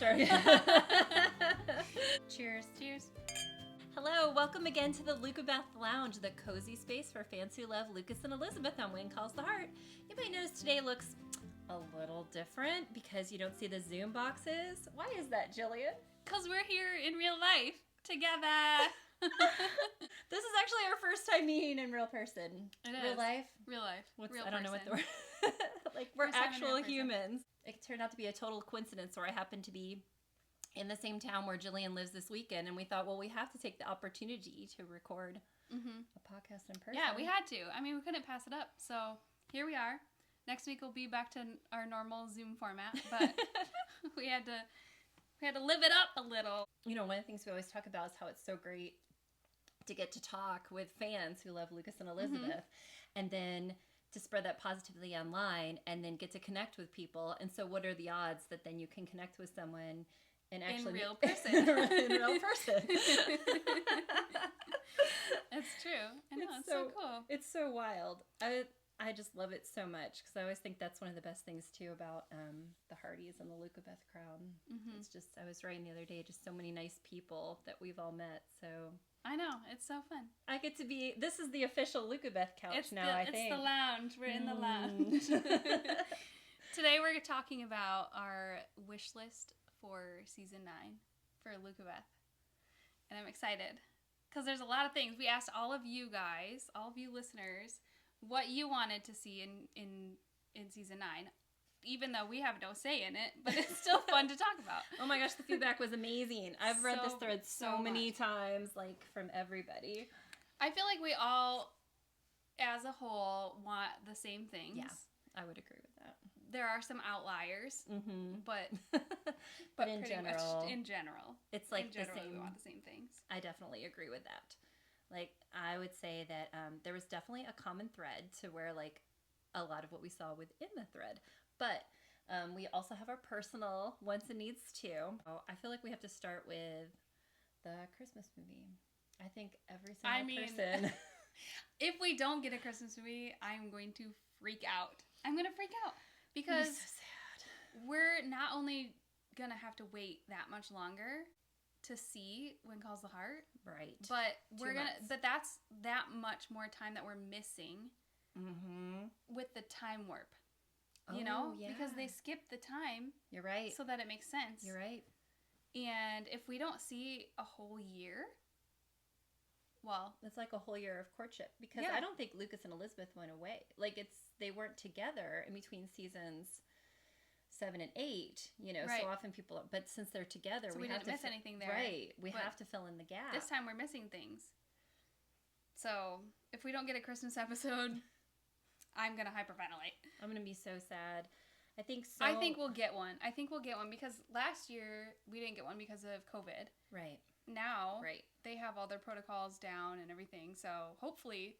start. Cheers. Cheers. Hello, welcome again to the LucaBeth Lounge, the cozy space for fans who love Lucas and Elizabeth on When Calls the Heart. You might notice today looks a little different because you don't see the Zoom boxes. Why is that, Jillian? Because we're here in real life together. This is actually our first time meeting in real person. It Real is. life? Real life. I don't know what the word. Like, we're First time in actual real person. humans. It turned out to be a total coincidence where I happened to be in the same town where Jillian lives this weekend, and we thought, well, we have to take the opportunity to record a podcast in person. Yeah, we had to. I mean, we couldn't pass it up. So here we are. Next week we'll be back to our normal Zoom format, but we had to live it up a little. You know, one of the things we always talk about is how it's so great to get to talk with fans who love Lucas and Elizabeth, and then to spread that positively online, and then get to connect with people. And so what are the odds that then you can connect with someone and actually in real person. in real person. It's true. I know, it's so cool. It's so wild. I just love it so much because I always think that's one of the best things too about the Hardys and the LucaBeth Crown. It's just, I was writing the other day, just so many nice people that we've all met. So I know, it's so fun. I get to be, this is the official LucaBeth couch It's now, the lounge. We're in the lounge. Today we're talking about our wish list for season 9 for LucaBeth. And I'm excited because there's a lot of things. We asked all of you guys, all of you listeners, what you wanted to see in season 9. Even though we have no say in it, but it's still fun to talk about. Oh my gosh, the feedback was amazing. I've read this thread so many much. times, like from everybody. I feel like we all, as a whole, want the same things. Yeah, I would agree with that. There are some outliers, but in pretty general, much in general, it's like in general, the same. we want the same things. I definitely agree with that. Like, I would say that there was definitely a common thread to where, like, a lot of what we saw within the thread. But we also have our personal wants and needs too. Oh, I feel like we have to start with the Christmas movie. I think every single person. If we don't get a Christmas movie, I'm going to freak out. I'm going to freak out because so sad. We're not only going to have to wait that much longer to see When Calls the Heart, right? but that's that much more time that we're missing with the time warp. You know, because they skip the time. You're right. So that it makes sense. You're right. And if we don't see a whole year, well, it's like a whole year of courtship because I don't think Lucas and Elizabeth went away. Like they weren't together in between seasons 7 and 8. You know, so often people. But since they're together, so we didn't have to miss anything there. Right. We have to fill in the gap. This time we're missing things. So if we don't get a Christmas episode, I'm going to hyperventilate. I'm going to be so sad. I think so. I think we'll get one. Because last year we didn't get one because of COVID. Right. Now they have all their protocols down and everything. So hopefully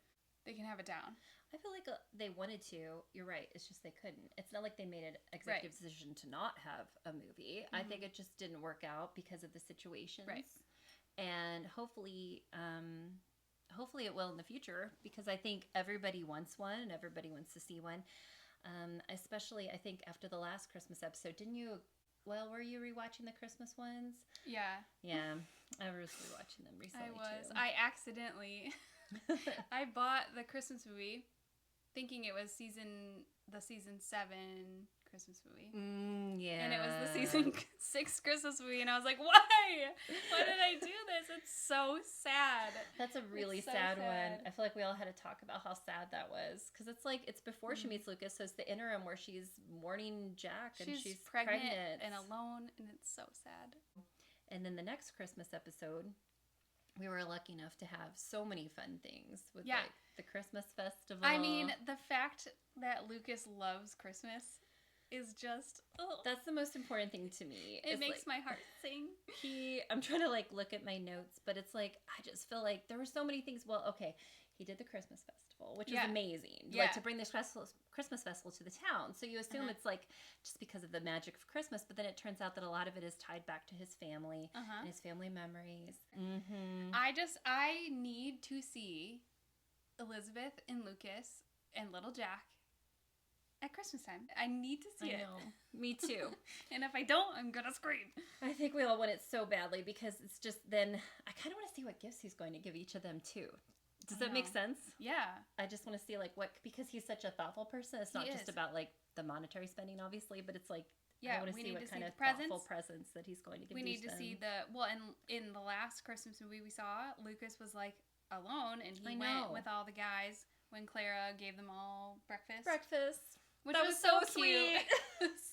they can have it down. I feel like they wanted to. You're right. It's just they couldn't. It's not like they made an executive decision to not have a movie. I think it just didn't work out because of the situations. Right. And hopefully it will in the future because I think everybody wants one and everybody wants to see one. Especially, I think, after the last Christmas episode. Didn't you? Well, were you rewatching the Christmas ones? Yeah. Yeah. I was rewatching them recently, too. I accidentally... I bought the Christmas movie thinking it was the season 7 Christmas movie. Yeah. And it was the season 6 Christmas movie, and I was like, why? Why did I do this? It's so sad. That's a really sad one. I feel like we all had to talk about how sad that was. Because it's like, it's before she meets Lucas, so it's the interim where she's mourning Jack, and she's pregnant and alone, and it's so sad. And then the next Christmas episode, we were lucky enough to have so many fun things with like the Christmas festival. I mean, the fact that Lucas loves Christmas is just that's the most important thing to me. It makes my heart sing. I'm trying to like look at my notes, but it's like I just feel like there were so many things. Well, okay, he did the Christmas festival, which was amazing. Like to bring this Christmas festival to the town. So you assume it's like just because of the magic of Christmas, but then it turns out that a lot of it is tied back to his family and his family memories. I need to see Elizabeth and Lucas and little Jack at Christmas time. I need to see it. I know. Me too. And if I don't, I'm going to scream. I think we all want it so badly because it's just then I kind of want to see what gifts he's going to give each of them too. Does that make sense? Yeah. I just want to see like what, because he's such a thoughtful person. It's not just about like the monetary spending, obviously, but it's like, I want to see what kind of thoughtful presents that he's going to give. We need to see in the last Christmas movie we saw, Lucas was like alone and he went with all the guys when Clara gave them all breakfast. Which was so cute.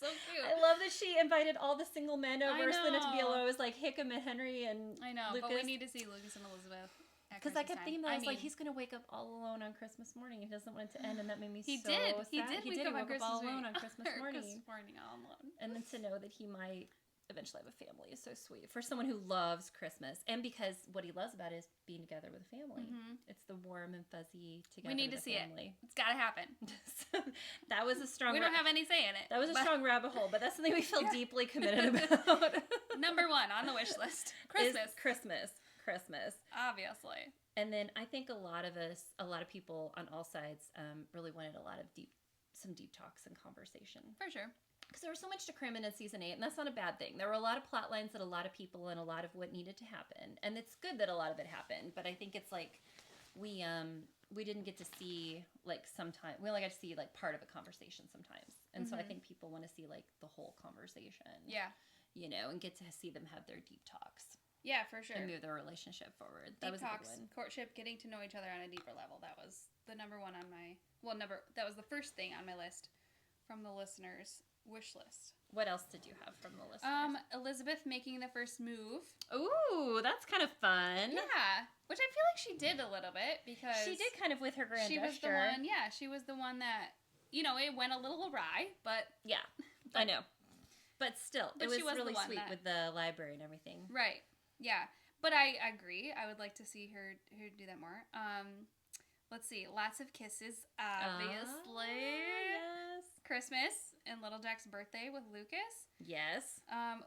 So cute. I love that she invited all the single men over so then to be alone. It was like Hickam and Henry and I know, Lucas. But we need to see Lucas and Elizabeth. Because I kept thinking that I was like, he's going to wake up all alone on Christmas morning. He doesn't want it to end, and that made me so sad. He did wake up all alone on Christmas morning. All alone. And then to know that he might eventually have a family is so sweet. For someone who loves Christmas, and because what he loves about it is being together with a family. Mm-hmm. It's the warm and fuzzy together We need to see family. It's got to happen. That was a strong... We don't have any say in it. That was a strong rabbit hole, but that's something we feel deeply committed about. Number 1 on the wish list. Christmas. Obviously. And then I think a lot of people on all sides really wanted some deep talks and conversation. For sure. Because there was so much to cram in season 8, and that's not a bad thing. There were a lot of plot lines that a lot of people and a lot of what needed to happen. And it's good that a lot of it happened, but I think it's like we didn't get to see we only got to see like part of a conversation sometimes. And so I think people want to see like the whole conversation. Yeah. You know, and get to see them have their deep talks. Yeah, for sure. And move their relationship forward. That was talks, a good one. Courtship, getting to know each other on a deeper level. That was the number 1 on my... that was the first thing on my list from the listeners' wish list. What else did you have from the listeners? Elizabeth making the first move. Ooh, that's kind of fun. Yeah, which I feel like she did a little bit because... She did kind of with her grand gesture. She was the one, she was the one that, it went a little awry, but... Yeah, I know. But still, it was really sweet with the library and everything. Right. Yeah, but I agree. I would like to see her do that more. Let's see. Lots of kisses, obviously. Yes. Christmas and Little Jack's birthday with Lucas. Yes.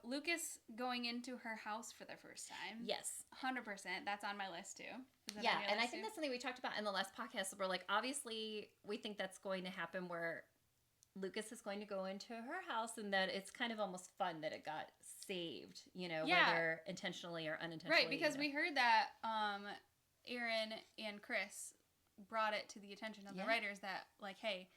Lucas going into her house for the first time. Yes. 100%. That's on my list too. Yeah, and I think that's something we talked about in the last podcast. Where like obviously we think that's going to happen where Lucas is going to go into her house and that it's kind of almost fun that it got saved, whether intentionally or unintentionally. Right, because we heard that Aaron and Chris brought it to the attention of the writers that, like, hey,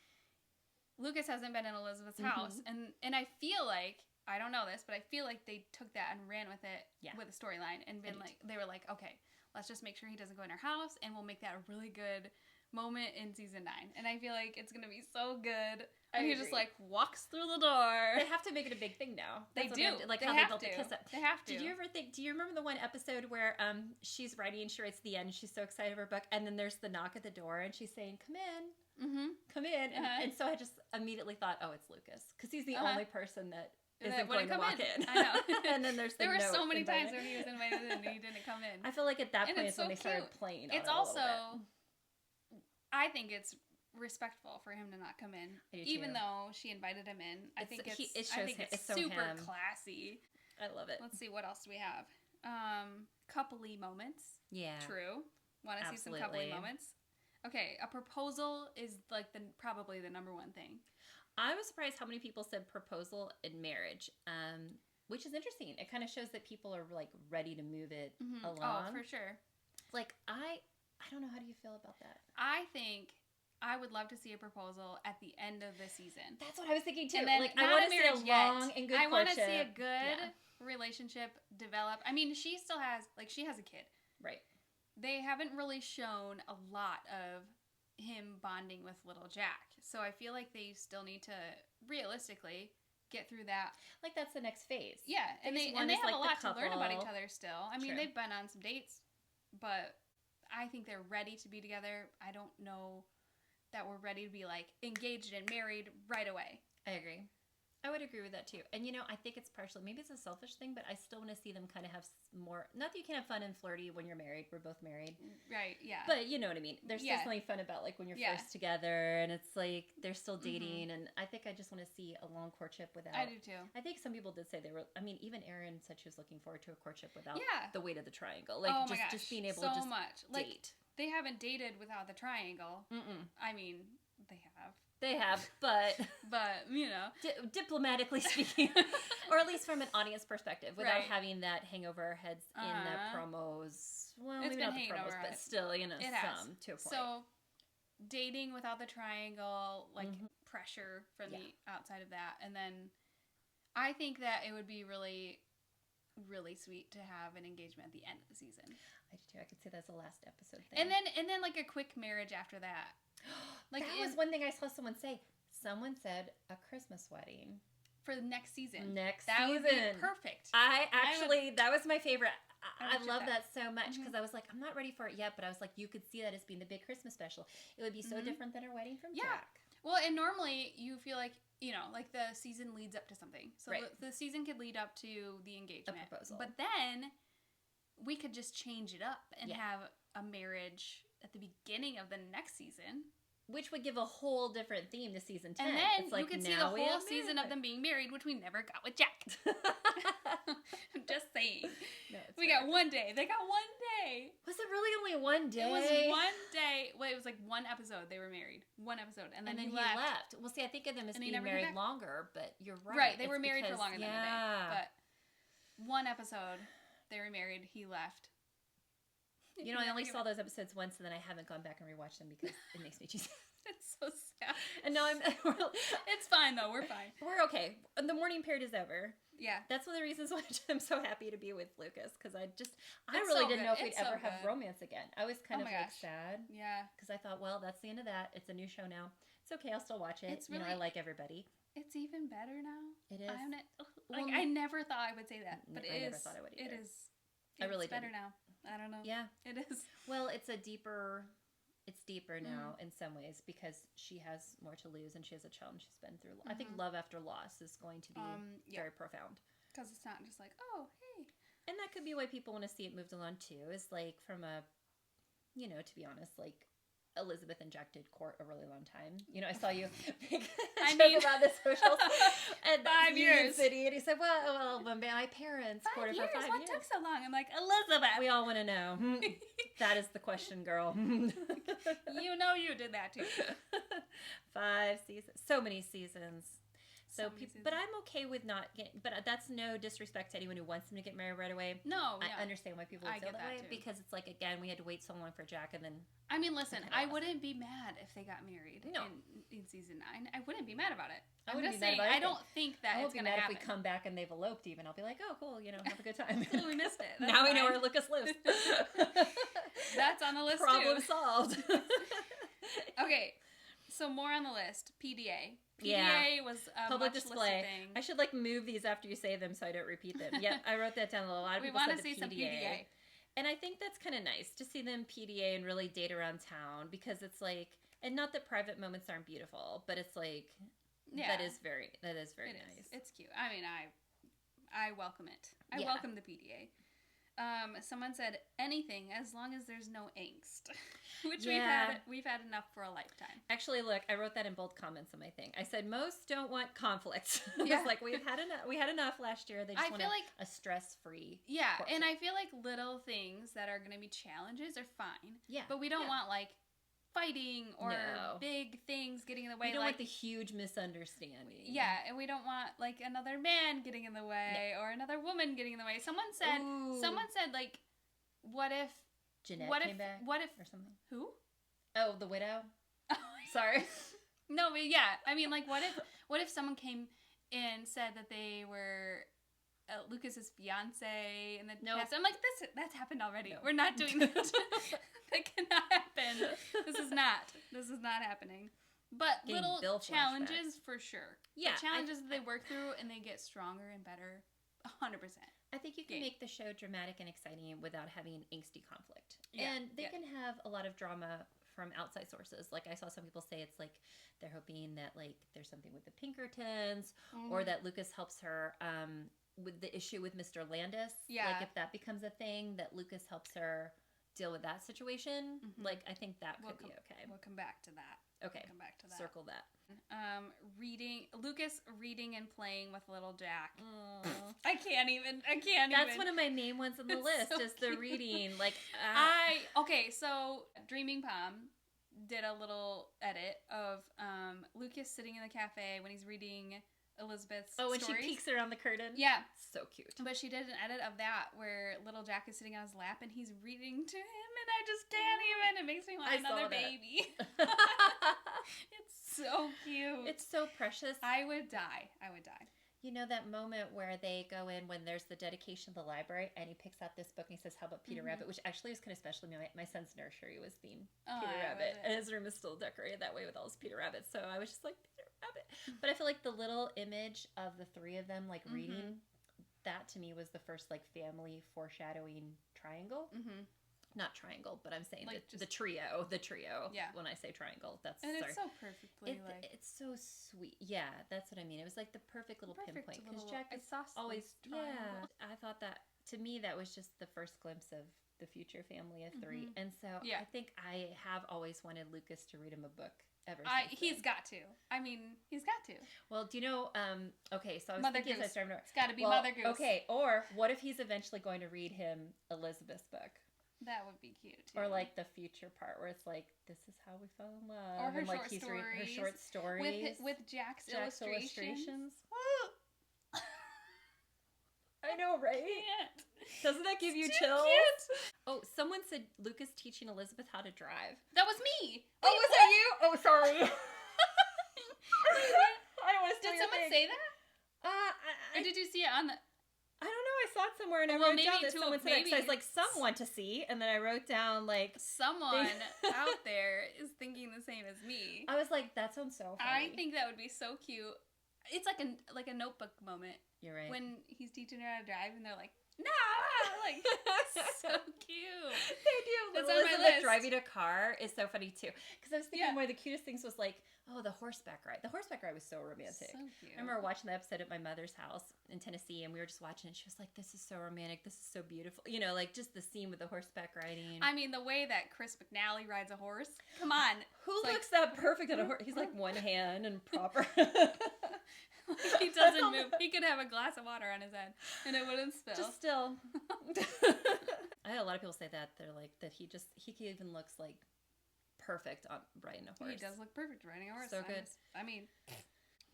Lucas hasn't been in Elizabeth's house. And I feel like, I don't know this, but I feel like they took that and ran with it with a storyline and they were like, okay, let's just make sure he doesn't go in our house and we'll make that a really good moment in season 9. And I feel like it's going to be so good. And he just like walks through the door. They have to make it a big thing now. They do. Like how they built the kiss up. They have to. Do you remember the one episode where she's writing and she writes the end and she's so excited for her book and then there's the knock at the door and she's saying, come in. Mm-hmm. Come in. And so I just immediately thought, oh, it's Lucas. Because he's the only person that isn't going to walk in. I know. And then there were so many times where he was invited in and he didn't come in. I feel like at that point is when they started playing on it a little bit. I think it's respectful for him to not come in, even though she invited him in. I think it's super classy. I love it. Let's see, what else do we have? Coupley moments. Yeah. True. Want to see some coupley moments? Okay, a proposal is like probably the number 1 thing. I was surprised how many people said proposal in marriage, which is interesting. It kind of shows that people are like ready to move it along. Oh, for sure. Like I don't know. How do you feel about that? I think I would love to see a proposal at the end of the season. That's what I was thinking too. And then, like I want to see a long and good courtship. I want to see a good relationship develop. I mean, she still has she has a kid. Right. They haven't really shown a lot of him bonding with little Jack. So I feel like they still need to realistically get through that. Like that's the next phase. Yeah, and they have a lot to learn about each other still. I mean, they've been on some dates, but I think they're ready to be together. I don't know that we're ready to be like engaged and married right away. I agree. I would agree with that too. And I think it's partially, maybe it's a selfish thing, but I still want to see them kind of have more, not that you can have fun and flirty when you're married. We're both married. Right, yeah. But you know what I mean. There's still something fun about like when you're first together and it's like they're still dating. And I think I just want to see a long courtship without. I do too. I think some people did say even Erin said she was looking forward to a courtship without the weight of the triangle. Like just being able to just date. They haven't dated without the triangle. I mean, They have, but you know, diplomatically speaking, or at least from an audience perspective, without having that hang over our heads in the promos. Well, it's maybe been not the promos, but still, you know, to a point. So, dating without the triangle, like pressure from the outside of that, and then I think that it would be really, really sweet to have an engagement at the end of the season. I do too. I could say that's the last episode thing. And then like a quick marriage after that. Like that was one thing I saw someone say. Someone said a Christmas wedding for the next season. That would be perfect. That was my favorite. I love that so much because I was like, I'm not ready for it yet, but I was like, you could see that as being the big Christmas special. It would be so different than our wedding from Jack. Well, and normally you feel like, you know, like the season leads up to something. So the season could lead up to the engagement. A proposal. But then we could just change it up and have a marriage at the beginning of the next season. Which would give a whole different theme to season 10. And then it's like, you could see the whole season of them being married, which we never got with Jack. I'm just saying. No, we got one day. They got one day. Was it really only one day? It was one day. Well, it was like one episode they were married. One episode. And then he left. Well, see, I think of them as being married longer, but you're right. Right, they were married for longer than a day. But one episode, they were married, he left. You know, I only saw those episodes once, and then I haven't gone back and rewatched them because it makes me cheesy. It's so sad. And now It's fine, though. We're fine. We're okay. The mourning period is over. Yeah. That's one of the reasons why I'm so happy to be with Lucas, because I really didn't know if we'd ever have romance again. I was kind of sad. Yeah. Because I thought, well, that's the end of that. It's a new show now. It's okay. I'll still watch it. You know, I like everybody. It's even better now. It is. I never thought I would say that, but I never thought I would either. It is. I really better now. I don't know. Yeah. It is. Well, it's deeper now in some ways because she has more to lose and she has a child and she's been through. I think love after loss is going to be very profound. Because it's not just like, oh, hey. And that could be why people want to see it moved along too, is like from a, you know, to be honest, like Elizabeth and Jack did court a really long time. You know, I saw you make a joke about the socials and 5 years. City, and he said, well, when my parents courted for 5 years. What took so long? I'm like, Elizabeth. We all want to know. That is the question, girl. You know you did that too. 5 seasons. So many seasons. But I'm okay with not getting, but that's no disrespect to anyone who wants them to get married right away. No, I understand why people would feel that way too. Because it's like, again, we had to wait so long for Jack and then. I mean, listen, I wouldn't be mad if they got married in season 9. I wouldn't be mad about it. I wouldn't be mad about it. I don't think that it's going to happen. If we come back and they've eloped even, I'll be like, oh, cool, you know, have a good time. Cool, we missed it. Now we know where Lucas lives. That's on the list Problem solved. Okay, so more on the list. PDA. PDA was a public display thing. I should move these after you say them so I don't repeat them. Yep, I wrote that down. A lot of people said the PDA. Some PDA. And I think that's kind of nice to see them PDA and really date around town because it's like, and not that private moments aren't beautiful, but it's like, that is very nice. It's cute. I mean, I welcome it. I welcome the PDA. Someone said anything as long as there's no angst, which we've had enough for a lifetime. Actually, look, I wrote that in bold comments on my thing. I said most don't want conflict. It's like we had enough last year. They just want a stress-free. Yeah, and I feel like little things that are going to be challenges are fine. Yeah, but we don't want fighting or big things getting in the way. We don't want the huge misunderstanding. Yeah, and we don't want another man getting in the way or another woman getting in the way. Someone said what if Jeanette came back? What if or something? Who? Oh, the widow. Sorry. No, but yeah. I mean, what if someone came and said that they were Lucas's fiance and then I'm like, that's happened already. No. We're not doing that. That cannot happen. This is not happening. But little challenges for sure. Yeah, the challenges that they work through and they get stronger and better. 100%. I think you can make the show dramatic and exciting without having angsty conflict. Yeah, and they can have a lot of drama from outside sources. Like I saw some people say it's like they're hoping that there's something with the Pinkertons or that Lucas helps her with the issue with Mr. Landis. Yeah. If that becomes a thing, that Lucas helps her deal with that situation. I think that could be okay. We'll come back to that. Okay. Come back to that. Circle that. Lucas reading and playing with little Jack. I can't even. That's one of my main ones on the list is the reading. Okay, so Dreaming Palm did a little edit of Lucas sitting in the cafe when he's reading Elizabeth's when stories. she peeks around the curtain. Yeah. So cute. But she did an edit of that where little Jack is sitting on his lap and he's reading to him, and I just can't even. It makes me want another baby. It's so cute. It's so precious. I would die. You know that moment where they go in when there's the dedication of the library and he picks out this book and he says, "How about Peter Rabbit?" Which actually was kind of special. My son's nursery was themed Peter Rabbit. And his room is still decorated that way with all his Peter Rabbits. So I was just like, Peter Rabbit. But I feel like the little image of the three of them like reading, that to me was the first like family foreshadowing triangle. Not triangle, but I'm saying like the trio. Yeah. When I say triangle, that's it's so perfectly it's so sweet. Yeah, that's what I mean. It was like the perfect little pinpoint because Jack is always triangle. Yeah. I thought that to me that was just the first glimpse of the future family of three, and so I think I have always wanted Lucas to read him a book. He's got to. I mean, he's got to. Well, do you know? Okay, so I was Mother thinking Goose. It's got to be Mother Goose. Okay, or what if he's eventually going to read him Elizabeth's book? That would be cute too. Or like the future part where it's like, this is how we fell in love. Or her and, like, short stories. Her short stories. With Jack's illustrations. I know, right? Can't. Doesn't that give you chills? Cute. Oh, someone said Lucas teaching Elizabeth how to drive. That was me. Oh, was that you? Oh, sorry. I don't want to steal Did someone say that? Or did you see it on the... I don't know. I saw it somewhere and I wrote down that someone said it. So I was like, someone to see. And then I wrote down like... Someone out there is thinking the same as me. I was like, that sounds so funny. I think that would be so cute. It's like a notebook moment. You're right. When he's teaching her how to drive and they're like, no! Like, so cute. They do. That's on my list. Driving a car is so funny too. Because I was thinking one of the cutest things was like, the horseback ride. The horseback ride was so romantic. So cute. I remember watching the episode at my mother's house in Tennessee, and we were just watching it. She was like, "This is so romantic. This is so beautiful." You know, like just the scene with the horseback riding. I mean, the way that Chris McNally rides a horse. Come on. Who looks that perfect on a horse? He's like one hand and proper. He doesn't move. He could have a glass of water on his head and it wouldn't spill. Just still. I had a lot of people say that. They're like, that he even looks like perfect on riding a horse. He does look perfect riding a horse. So good. I mean,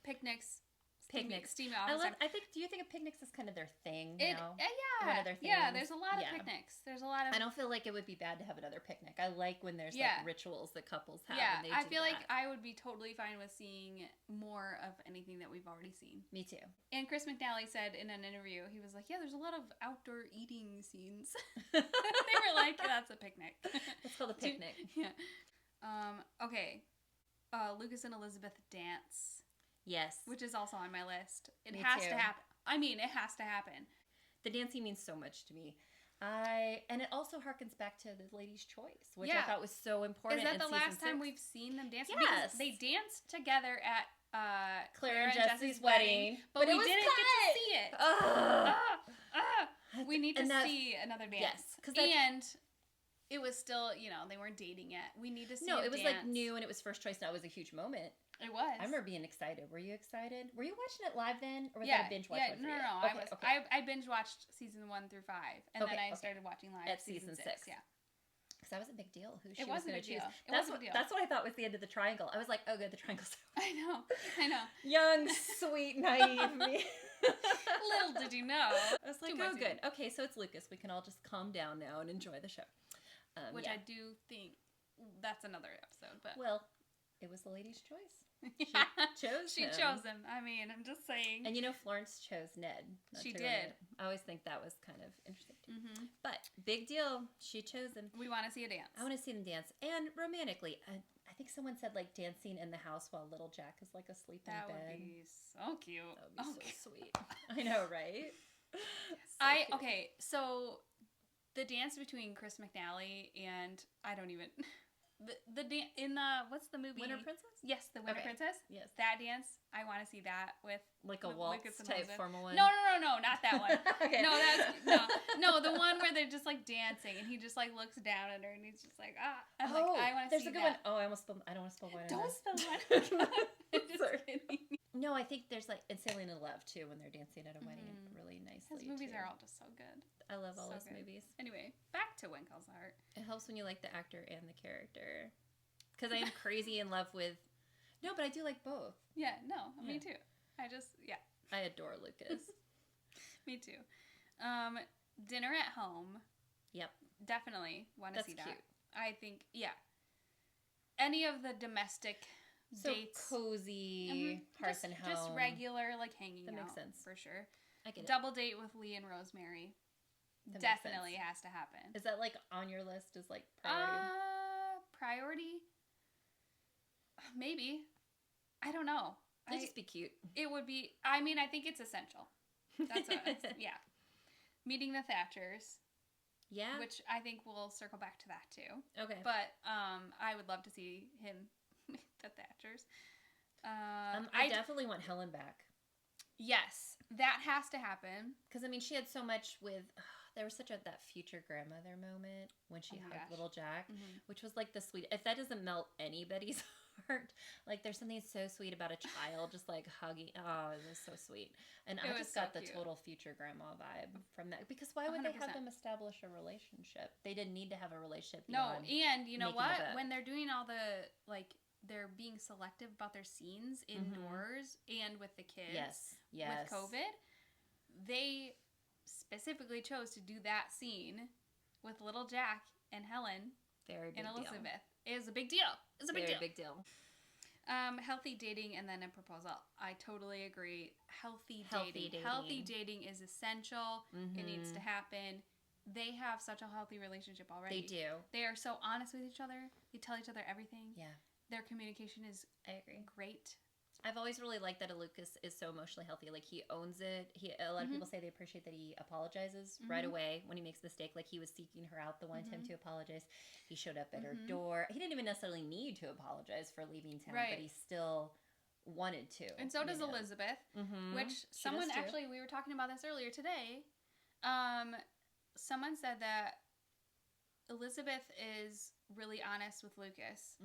picnics. Do Steamy you think of picnics as kind of their thing now? Yeah. One of their things? Yeah, there's a lot of picnics. There's a lot of... I don't feel like it would be bad to have another picnic. I like when there's like rituals that couples have. Yeah, and I feel like I would be totally fine with seeing more of anything that we've already seen. Me too. And Chris McNally said in an interview, he was like, yeah, there's a lot of outdoor eating scenes. They were like, that's a picnic. It's called a picnic. Yeah. Okay. Lucas and Elizabeth dance. Yes. Which is also on my list. It Me has too. to happen. I mean, it has to happen. The dancing means so much to me. And it also harkens back to the Lady's Choice, which I thought was so important. Is that the last time we've seen them dance? Yes. Because they danced together at Claire and Jesse's wedding. But we didn't get to see it. We need to see another dance. Yes. And it was still, they weren't dating yet. We need to see it was like new and it was first choice. Now it was a huge moment. It was. I remember being excited. Were you excited? Were you watching it live then? Or was that a binge watch? No. Okay. I binge watched season 1 through 5. And then I started watching live at season 6. Yeah. Because that was a big deal. Who she it was was going to a big choose. deal. It was a big deal. That's what I thought was the end of the triangle. I was like, oh good, the triangle's over. I know. Young, sweet, naive me. Little did you know. I was like, oh good. Okay, so it's Lucas. We can all just calm down now and enjoy the show. Which I do think that's another episode. But well, it was the Lady's Choice. She chose him. I mean, I'm just saying. And Florence chose Ned. She did. I always think that was kind of interesting too. Mm-hmm. But big deal. She chose him. We want to see a dance. I want to see them dance. And romantically. I think someone said like dancing in the house while little Jack is like asleep in bed. That would be so cute. That would be so sweet. I know, right? Okay, so the dance between Chris McNally and I don't even... The dance in what's the movie? Winter Princess? Yes, the Winter Princess. Yes. That dance, I want to see that with like a waltz type formal one. No, not that one. Okay. No, the one where they're just like dancing and he just like looks down at her and he's just like I want to see that. There's a good one. Oh, I don't want to spill wine. Don't spill wine. Just kidding. No, I think there's like in Sailing in Love too when they're dancing at a wedding really nicely. Those movies are all just so good. I love all those movies. Anyway, back to Winkle's Heart. It helps when you like the actor and the character. because I am crazy in love with. No, but I do like both. Yeah, no, me too. I adore Lucas. Me too. Dinner at home. Yep. Definitely want to see that. Cute. I think, any of the domestic dates. Cozy, hearth and home. Just regular, like, hanging out. That makes sense. For sure. I get it. Double date with Lee and Rosemary. That definitely has to happen. Is that, like, on your list as, like, priority? Priority? Maybe. I don't know. It'd just be cute. It would be, I mean, I think it's essential. Yeah. Meeting the Thatchers. Yeah. Which I think we'll circle back to that too. Okay. But I would love to see him meet the Thatchers. I definitely want Helen back. Yes. That has to happen. Because, I mean, she had so much with... there was such that future grandmother moment when she hugged little Jack, which was like the sweet... If that doesn't melt anybody's heart, like there's something so sweet about a child just like hugging. Oh, it was so sweet. And I just got the total future grandma vibe from that. Because why would 100%. They have them establish a relationship? They didn't need to have a relationship. No, and you know what? When they're doing all the, like, they're being selective about their scenes indoors and with the kids. Yes. With COVID, they specifically chose to do that scene with little Jack and Helen and Elizabeth. It was a big deal. It's a big deal. Healthy dating and then a proposal. I totally agree. Healthy dating. Healthy dating is essential. It needs to happen. They have such a healthy relationship already. They do. They are so honest with each other. They tell each other everything. Yeah. Their communication is great. I've always really liked that Lucas is so emotionally healthy. Like, he owns it. A lot of people say they appreciate that he apologizes right away when he makes a mistake. Like, he was seeking her out the one time to apologize. He showed up at her door. He didn't even necessarily need to apologize for leaving town, but he still wanted to. And so does Elizabeth, which someone actually, we were talking about this earlier today. Someone said that Elizabeth is really honest with Lucas,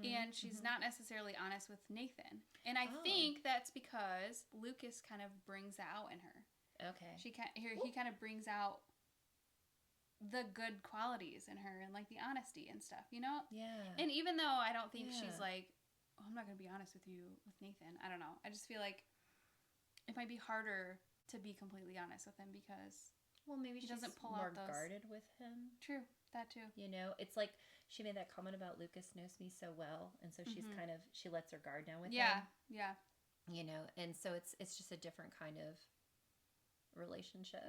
and she's not necessarily honest with Nathan. And I think that's because Lucas kind of brings that out in her. Okay. He kind of brings out the good qualities in her and, like, the honesty and stuff, you know? Yeah. And even though I don't think she's like, oh, I'm not going to be honest with you with Nathan. I don't know. I just feel like it might be harder to be completely honest with him because... Well, maybe she doesn't pull more out those... guarded with him. True. That too. You know, it's like she made that comment about Lucas knows me so well, and so she's kind of, she lets her guard down with him. Yeah. You know, and so it's just a different kind of relationship.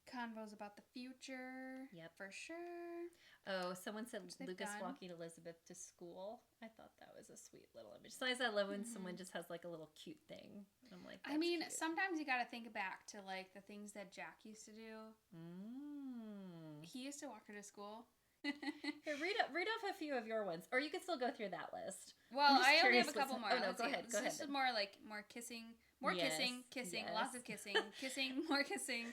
Convos about the future. Yep. For sure. Oh, someone said Lucas walking Elizabeth to school. I thought that was a sweet little image. Sometimes I love when someone just has, like, a little cute thing. I'm like, that's cute. Sometimes you got to think back to, like, the things that Jack used to do. He used to walk her to school. Here, read off a few of your ones, or you can still go through that list. Well, I only have a couple more. Oh no, go ahead. This is more like more kissing, kissing, lots of kissing, more kissing,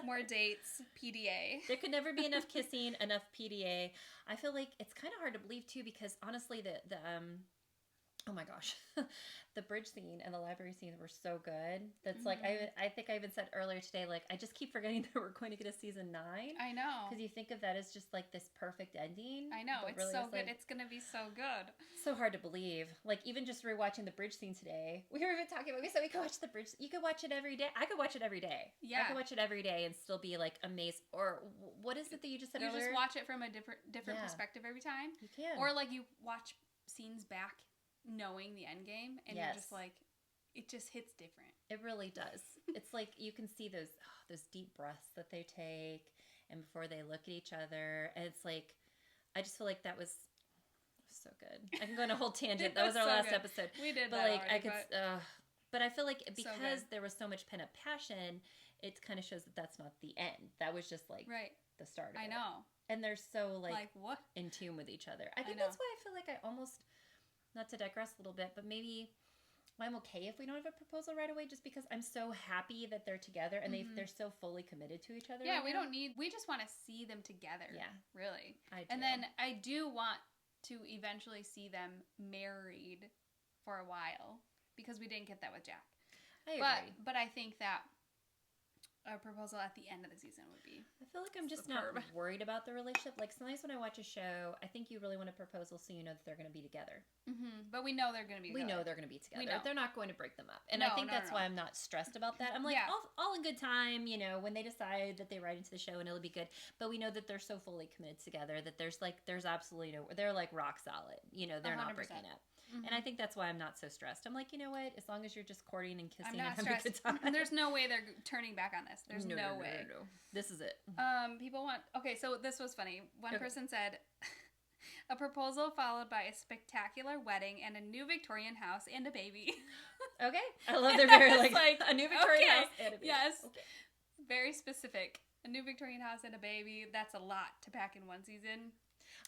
more dates, PDA. There could never be enough kissing, enough PDA. I feel like it's kind of hard to believe too, because honestly, the oh my gosh, the bridge scene and the library scenes were so good. That's like, I think I even said earlier today, like, I just keep forgetting that we're going to get a season 9. I know. Because you think of that as just like this perfect ending. I know. It's really so good. Like, it's going to be so good. So hard to believe. Like, even just rewatching the bridge scene today, we were even talking about, we said we could watch the bridge. You could watch it every day. I could watch it every day. Yeah. I could watch it every day and still be like amazed. Or what is it that you just said earlier? You just watch it from a different perspective every time. You can. Or like you watch scenes back knowing the end game, and you're just like, it just hits different. It really does. It's like you can see those deep breaths that they take, and before they look at each other, and it's like, I just feel like that was so good. I can go on a whole tangent. That was our last episode. We did, but that like already, but I feel like because there was so much pent up passion, it kind of shows that that's not the end. That was just like the start of it. I know. And they're so like what? in tune with each other. I think that's why I feel like I almost, not to digress a little bit, but maybe I'm okay if we don't have a proposal right away, just because I'm so happy that they're together and they're so fully committed to each other. Yeah, we just want to see them together. Yeah. Really. I do. And then I do want to eventually see them married for a while, because we didn't get that with Jack. I agree. But I think that a proposal at the end of the season would be. I feel like I'm just not superb. worried about the relationship. Like sometimes when I watch a show, I think you really want a proposal so you know that they're going to be together. Mm-hmm. But we know they're going to be together. We know they're going to be together. We know. They're not going to break them up. And No, I think that's no. why I'm not stressed about that. I'm like, Yeah. all in good time, you know, when they decide that they write into the show and it'll be good. But we know that they're so fully committed together that there's absolutely no, they're like rock solid. You know, they're 100%. not breaking up. Mm-hmm. And I think that's why I'm not so stressed. I'm like, you know what? As long as you're just courting and kissing I'm not and having stressed. a good time. There's no way they're turning back on this. There's no way. No. This is it. People want... Okay, so this was funny. One Okay. person said, a proposal followed by a spectacular wedding and a new Victorian house and a baby. Okay. I love their very, It's like, a new Victorian okay. house and a baby. Yes. Okay. Very specific. A new Victorian house and a baby. That's a lot to pack in one season.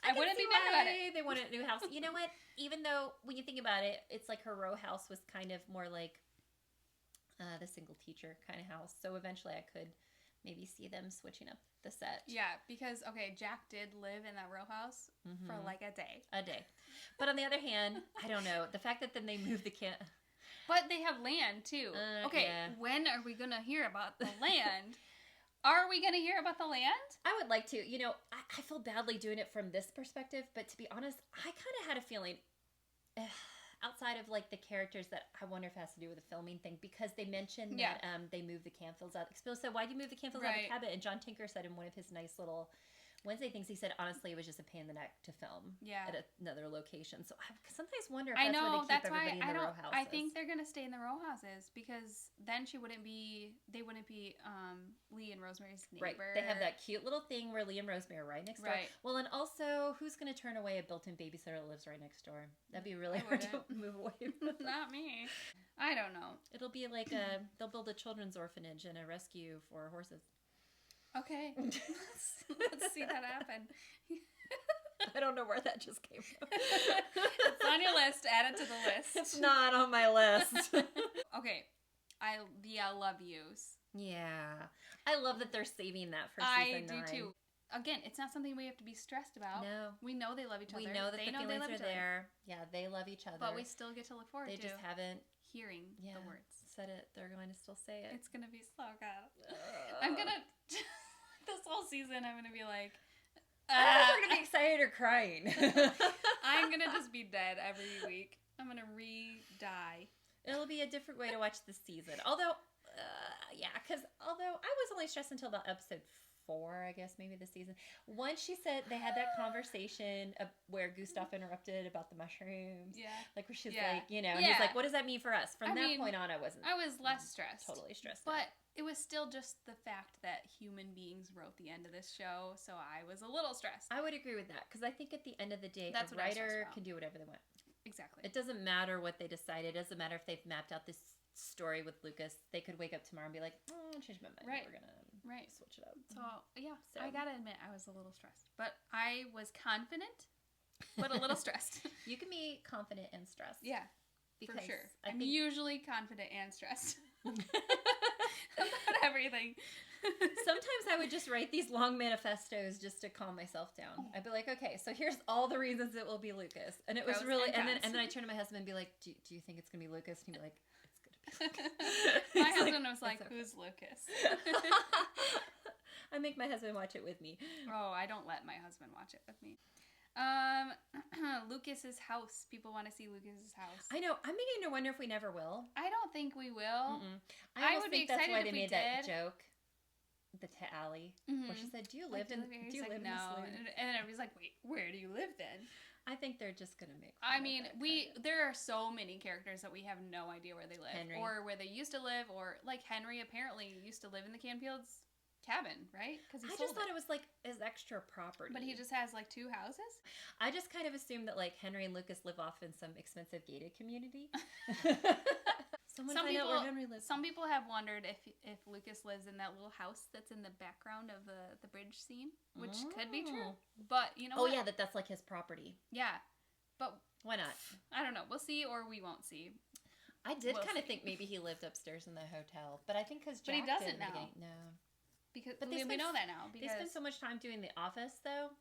I wouldn't see be mad about why it. They wanted a new house. You know what? Even though when you think about it, it's like her row house was kind of more like the single teacher kind of house. So eventually I could maybe see them switching up the set. Yeah, because, okay, Jack did live in that row house for like a day. A day. But on the other hand, I don't know. The fact that then they moved the camp. But they have land, too. Okay, yeah. when are we going to hear about the land? Are we going to hear about the land? I would like to. You know, I feel badly doing it from this perspective, but to be honest, I kind of had a feeling, outside of like the characters, that I wonder if it has to do with the filming thing, because they mentioned that they moved the Canfields out. Expo said, why do you move the Canfields out of the cabin? And John Tinker said in one of his nice little Wednesday things, he said, honestly, it was just a pain in the neck to film at another location. So I sometimes wonder if that's where they keep everybody in the row houses. I think they're going to stay in the row houses because then they wouldn't be Lee and Rosemary's neighbor. Right. They have that cute little thing where Lee and Rosemary are right next door. Right. Well, and also, who's going to turn away a built-in babysitter that lives right next door? That'd be really hard to move away from. Not me. I don't know. It'll be like they'll build a children's orphanage and a rescue for horses. Okay. Let's see that happen. I don't know where that just came from. It's on your list. Add it to the list. It's not on my list. Okay. I love yous. Yeah. I love that they're saving that for season 9. I do too. Again, it's not something we have to be stressed about. No. We know they love each other. We know that the feelings are there. Yeah, they love each other. But we still get to look forward to They just haven't hearing the words. Said it. They're going to still say it. It's going to be so good. I'm going to... This whole season, I'm going to be like... I don't know if we're going to be excited or crying. I'm going to just be dead every week. I'm going to die. It'll be a different way to watch this season. Although, because I was only stressed until about episode 4, I guess, maybe this season. Once she said they had that conversation where Gustav interrupted about the mushrooms. Yeah. Like where she's like, you know, and he's like, what does that mean for us? From that point on, I was less stressed. Totally stressed. But it was still just the fact that human beings wrote the end of this show, so I was a little stressed. I would agree with that, because I think at the end of the day, That's a what I was stressed writer about. can do whatever they want. Exactly. It doesn't matter what they decided. It doesn't matter if they've mapped out this story with Lucas. They could wake up tomorrow and be like, change my mind. Right. We're going to switch it up. So, I gotta admit, I was a little stressed. But I was confident, but a little stressed. You can be confident and stressed. Yeah, because for sure. I I'm think usually confident and stressed. About everything. sometimes I would just write these long manifestos just to calm myself down. I'd be like, okay, so here's all the reasons it will be Lucas. And it was really, and then I turn to my husband and be like, do you think it's going to be Lucas? And he'd be like, it's going to be Lucas. My husband was like, who's Lucas? I make my husband watch it with me. Oh, I don't let my husband watch it with me. Lucas's house. People want to see Lucas's house. I know. I'm beginning to wonder if we never will. I don't think we will. I would think be that's excited why if they we made that did. joke. To Allie, where she said, "Do you live in? Do you live in this no?" land?" And everybody's like, "Wait, where do you live then?" I think they're just gonna make. I mean, there are so many characters that we have no idea where they live, Henry. or where they used to live, or like Henry apparently used to live in the Canfields cabin, right? Because I just thought it was like his extra property. But he just has like 2 houses. I just kind of assumed that like Henry and Lucas live off in some expensive gated community. Some people have wondered if Lucas lives in that little house that's in the background of the bridge scene, which could be true. But you know, yeah, that's like his property. Yeah, but why not? I don't know. We'll see, or we won't see. I did kind of think maybe he lived upstairs in the hotel, but I think because Jack he doesn't did now. No, because we know that now. They spend so much time doing The Office, though.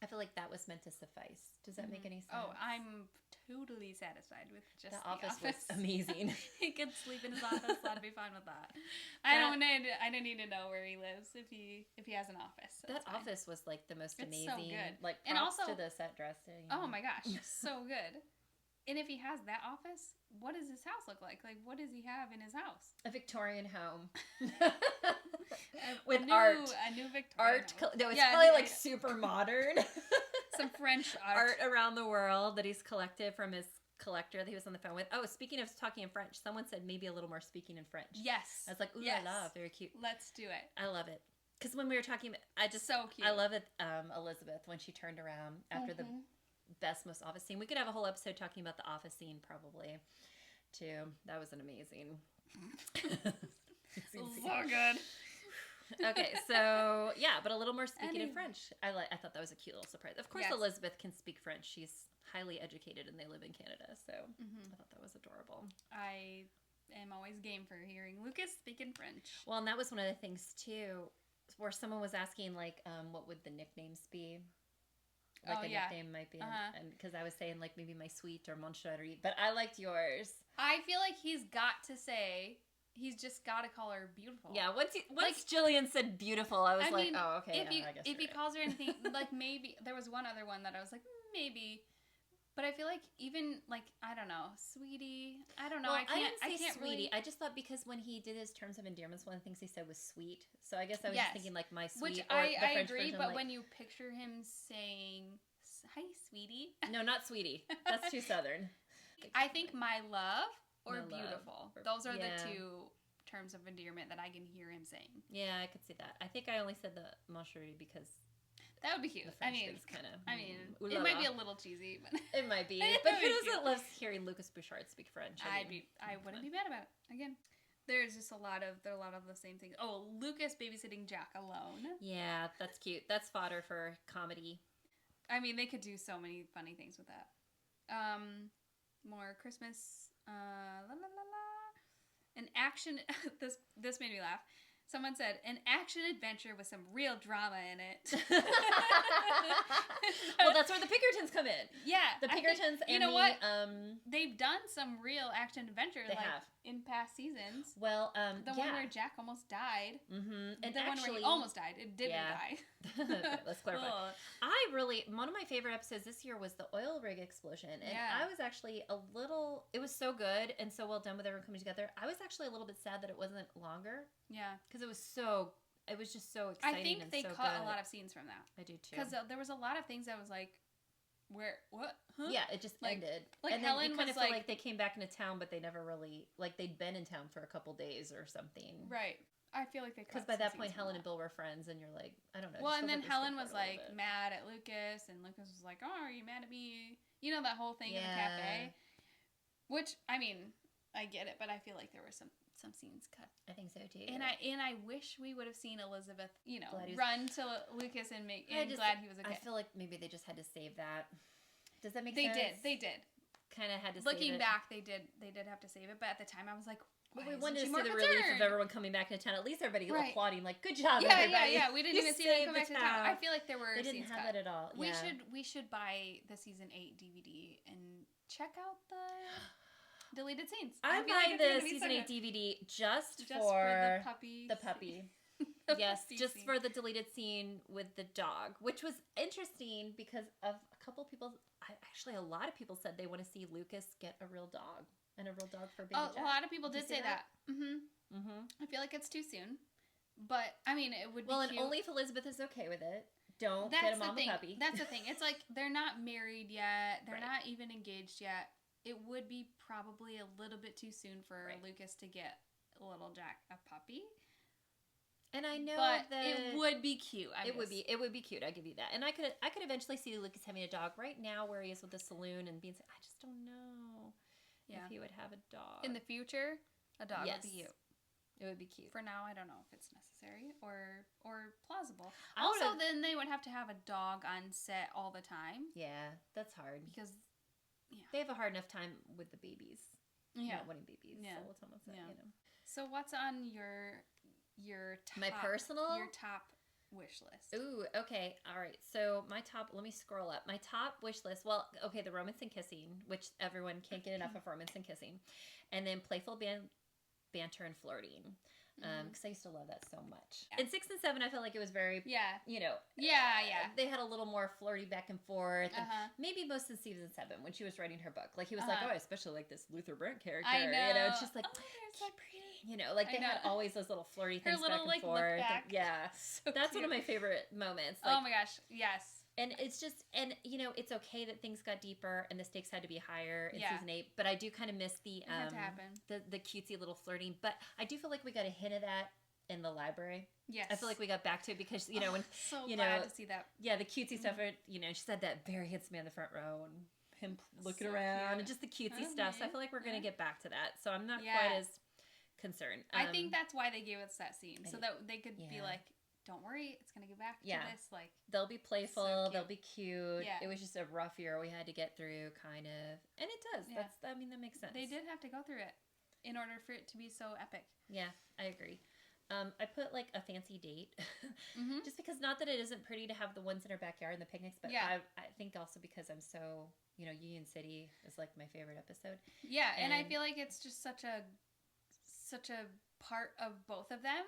I feel like that was meant to suffice. Does that make any sense? Oh, I'm totally satisfied with just The the Office was amazing. He could sleep in his office. I'd be fine with that. I don't need to know where he lives if he has an office. That office was like the most It's amazing. so good. Like props And also to the set dressing. Oh my gosh, so good. And if he has that office, what does his house look like? Like, what does he have in his house? A Victorian home. With art. A new Victorian home. No, it's probably like super modern. Some French art around the world that he's collected from his collector that he was on the phone with. Oh, speaking of talking in French, someone said maybe a little more speaking in French. Yes. I was like, ooh la la, very cute. Let's do it. I love it. Because when we were talking, so cute. I love it, Elizabeth, when she turned around after the best, most office scene. We could have a whole episode talking about the office scene, probably, too. That was an amazing. So good. Okay, so yeah, but a little more speaking in French. I thought that was a cute little surprise. Of course, Elizabeth can speak French. She's highly educated and they live in Canada, so I thought that was adorable. I am always game for hearing Lucas speak in French. Well, and that was one of the things too, where someone was asking like, what would the nicknames be? Like nickname might be, and because I was saying like maybe my sweet or mon chéri, but I liked yours. I feel like he's got to say. He's just got to call her beautiful. Yeah, once Jillian said beautiful, I was like, oh, okay. If I guess calls her anything, like maybe there was one other one that I was like maybe, but I feel like even like I don't know, sweetie. I don't know. Well, I can't sweetie. Really... I just thought because when he did his terms of endearments, one of the things he said was sweet. So I guess I was just thinking like my sweet. Which or I the French agree, version, but like... when you picture him saying "Hi, sweetie," no, not sweetie. That's too southern. I think my love or my beautiful. Love. Those are the two terms of endearment that I can hear him saying. Yeah, I could see that. I think I only said the mon chéri because that would be cute. I mean, it might be a little cheesy, but it might be. But who doesn't love hearing Lucas Bouchard speak French? I wouldn't be mad about it. Again, there's just a lot of the same things. Oh, Lucas babysitting Jack alone. Yeah, that's cute. That's fodder for comedy. I mean, they could do so many funny things with that. More Christmas. La la la la. An action. This made me laugh. Someone said, an action adventure with some real drama in it. Well, that's where the Pinkertons come in. Yeah. The Pinkertons you know what? They've done some real action adventure in past seasons. Well, the one where Jack almost died. Mm-hmm. And the one where he almost died. It didn't die. Let's clarify. One of my favorite episodes this year was the oil rig explosion. And I was actually it was so good and so well done with everyone coming together. I was actually a little bit sad that it wasn't longer. Yeah. Because it was just so exciting. I think they cut a lot of scenes from that. I do too. Because there was a lot of things that was like, what? Huh? Yeah, it just ended. Like and Helen then you kind of was feel like they came back into town, but they never really, like they'd been in town for a couple days or something. Right. I feel like they cut. Because by that point, Helen and Bill were friends, and you're like, I don't know. Well, and then Helen was like mad at Lucas, and Lucas was like, "Oh, are you mad at me?" You know that whole thing in the cafe. Which I mean, I get it, but I feel like there were some scenes cut. I think so too. And I wish we would have seen Elizabeth, run to Lucas and glad he was okay. I feel like maybe they just had to save that. Does that make sense? They did. Kind of had to. Looking back, they did have to save it, but at the time I was like, well, we wanted to see the relief of everyone coming back into town. At least everybody applauding, like, "Good job, everybody!" Yeah. We didn't even see them come back to town. I feel like there were. They didn't have that at all. We should buy the season 8 DVD and check out the deleted scenes. I'm buying the season 8 DVD just for the puppy. The puppy. Yes, just for the deleted scene with the dog, which was interesting because of a couple people. Actually, a lot of people said they want to see Lucas get a real dog and a real dog for baby Jack. A lot of people did say that. I feel like it's too soon, but I mean, it would be cute. And only if Elizabeth is okay with it. Don't get a mama puppy. That's the thing. It's like they're not married yet. They're not even engaged yet. It would be probably a little bit too soon for Lucas to get little Jack a puppy. And I know that it would be cute. It would be cute. I give you that. And I could eventually see Lucas having a dog. Right now, where he is with the saloon and being, I just don't know if he would have a dog in the future. A dog would be cute. It would be cute. For now, I don't know if it's necessary or plausible. Also, then they would have to have a dog on set all the time. Yeah, that's hard because they have a hard enough time with the babies. Yeah, not wanting babies. Yeah, so So what's on your top? My personal? Your top wish list. Ooh, okay. All right. So my top, let me scroll up. My top wish list, well, okay, the romance and kissing, which everyone can't get enough of romance and kissing. And then playful banter and flirting. Because I used to love that so much. Yeah. In 6 and 7, I felt like it was very, you know. Yeah. They had a little more flirty back and forth. And maybe most of season 7 when she was writing her book. Like, he was like, oh, I especially like this Luther Brent character. I know. You know, it's just like, oh, they're so pretty. You know, like they had always those little flirty things her little, back and forth. Look back. Yeah. So that's cute. one of my favorite moments. Like, oh my gosh. Yes. and it's just, and you know, it's okay that things got deeper and the stakes had to be higher in season 8, but I do kind of miss the cutesy little flirting. But I do feel like we got a hint of that in the library. Yes. I feel like we got back to it because, you know, when so you glad know, to see that. Yeah, the cutesy stuff, you know, she said that very handsome man in the front row and him looking so around cute. and just the cutesy stuff. So I feel like we're going to get back to that. So I'm not Yeah. quite as concerned. I think that's why they gave us that scene, so that they could be Yeah. like, don't worry, it's going to get back to this. Like, they'll be playful, so they'll be cute. Yeah. It was just a rough year we had to get through, kind of. And it does. Yeah. I mean, that makes sense. They did have to go through it in order for it to be so epic. Yeah, I agree. I put like a fancy date, just because, not that it isn't pretty to have the ones in our backyard and the picnics, but I think also because I'm so, you know, Union City is like my favorite episode. Yeah, and I feel like it's just such a part of both of them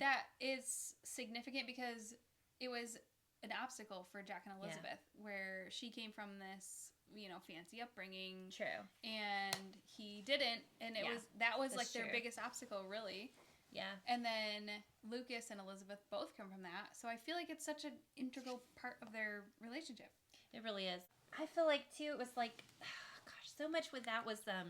that is significant, because it was an obstacle for Jack and Elizabeth, where she came from this, you know, fancy upbringing. True. And he didn't, and that was like their biggest obstacle, really. Yeah. And then Lucas and Elizabeth both come from that. So I feel like it's such an integral part of their relationship. It really is. I feel like, too, it was like, gosh, so much with that was, I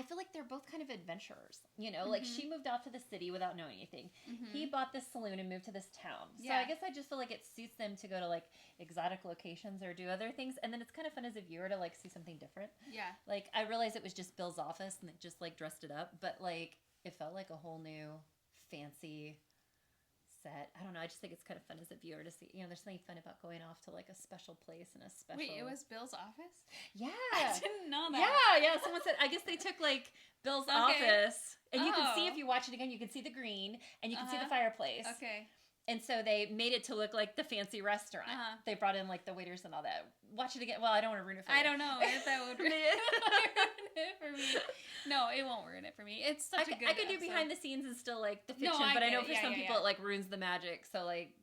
feel like they're both kind of adventurers. You know, like she moved off to the city without knowing anything. He bought this saloon and moved to this town. So I guess I just feel like it suits them to go to like exotic locations or do other things. And then it's kind of fun as a viewer to like see something different. Yeah. Like, I realized it was just Bill's office and they just like dressed it up. But like, it felt like a whole new fancy set. I don't know. I just think it's kind of fun as a viewer to see. You know, there's something fun about going off to like a special place and a special. Wait, it was Bill's office? Yeah. I didn't know that. Yeah. Someone said, I guess they took like Bill's office, and you can see, if you watch it again, you can see the green and you can see the fireplace. Okay. And so they made it to look like the fancy restaurant. They brought in like the waiters and all that. Watch it again. Well, I don't want to ruin it for you. I don't know if that would ruin it for me. No, it won't ruin it for me. It's such a good I could do behind the scenes and still like the fiction, but I know for some people it like ruins the magic. So like,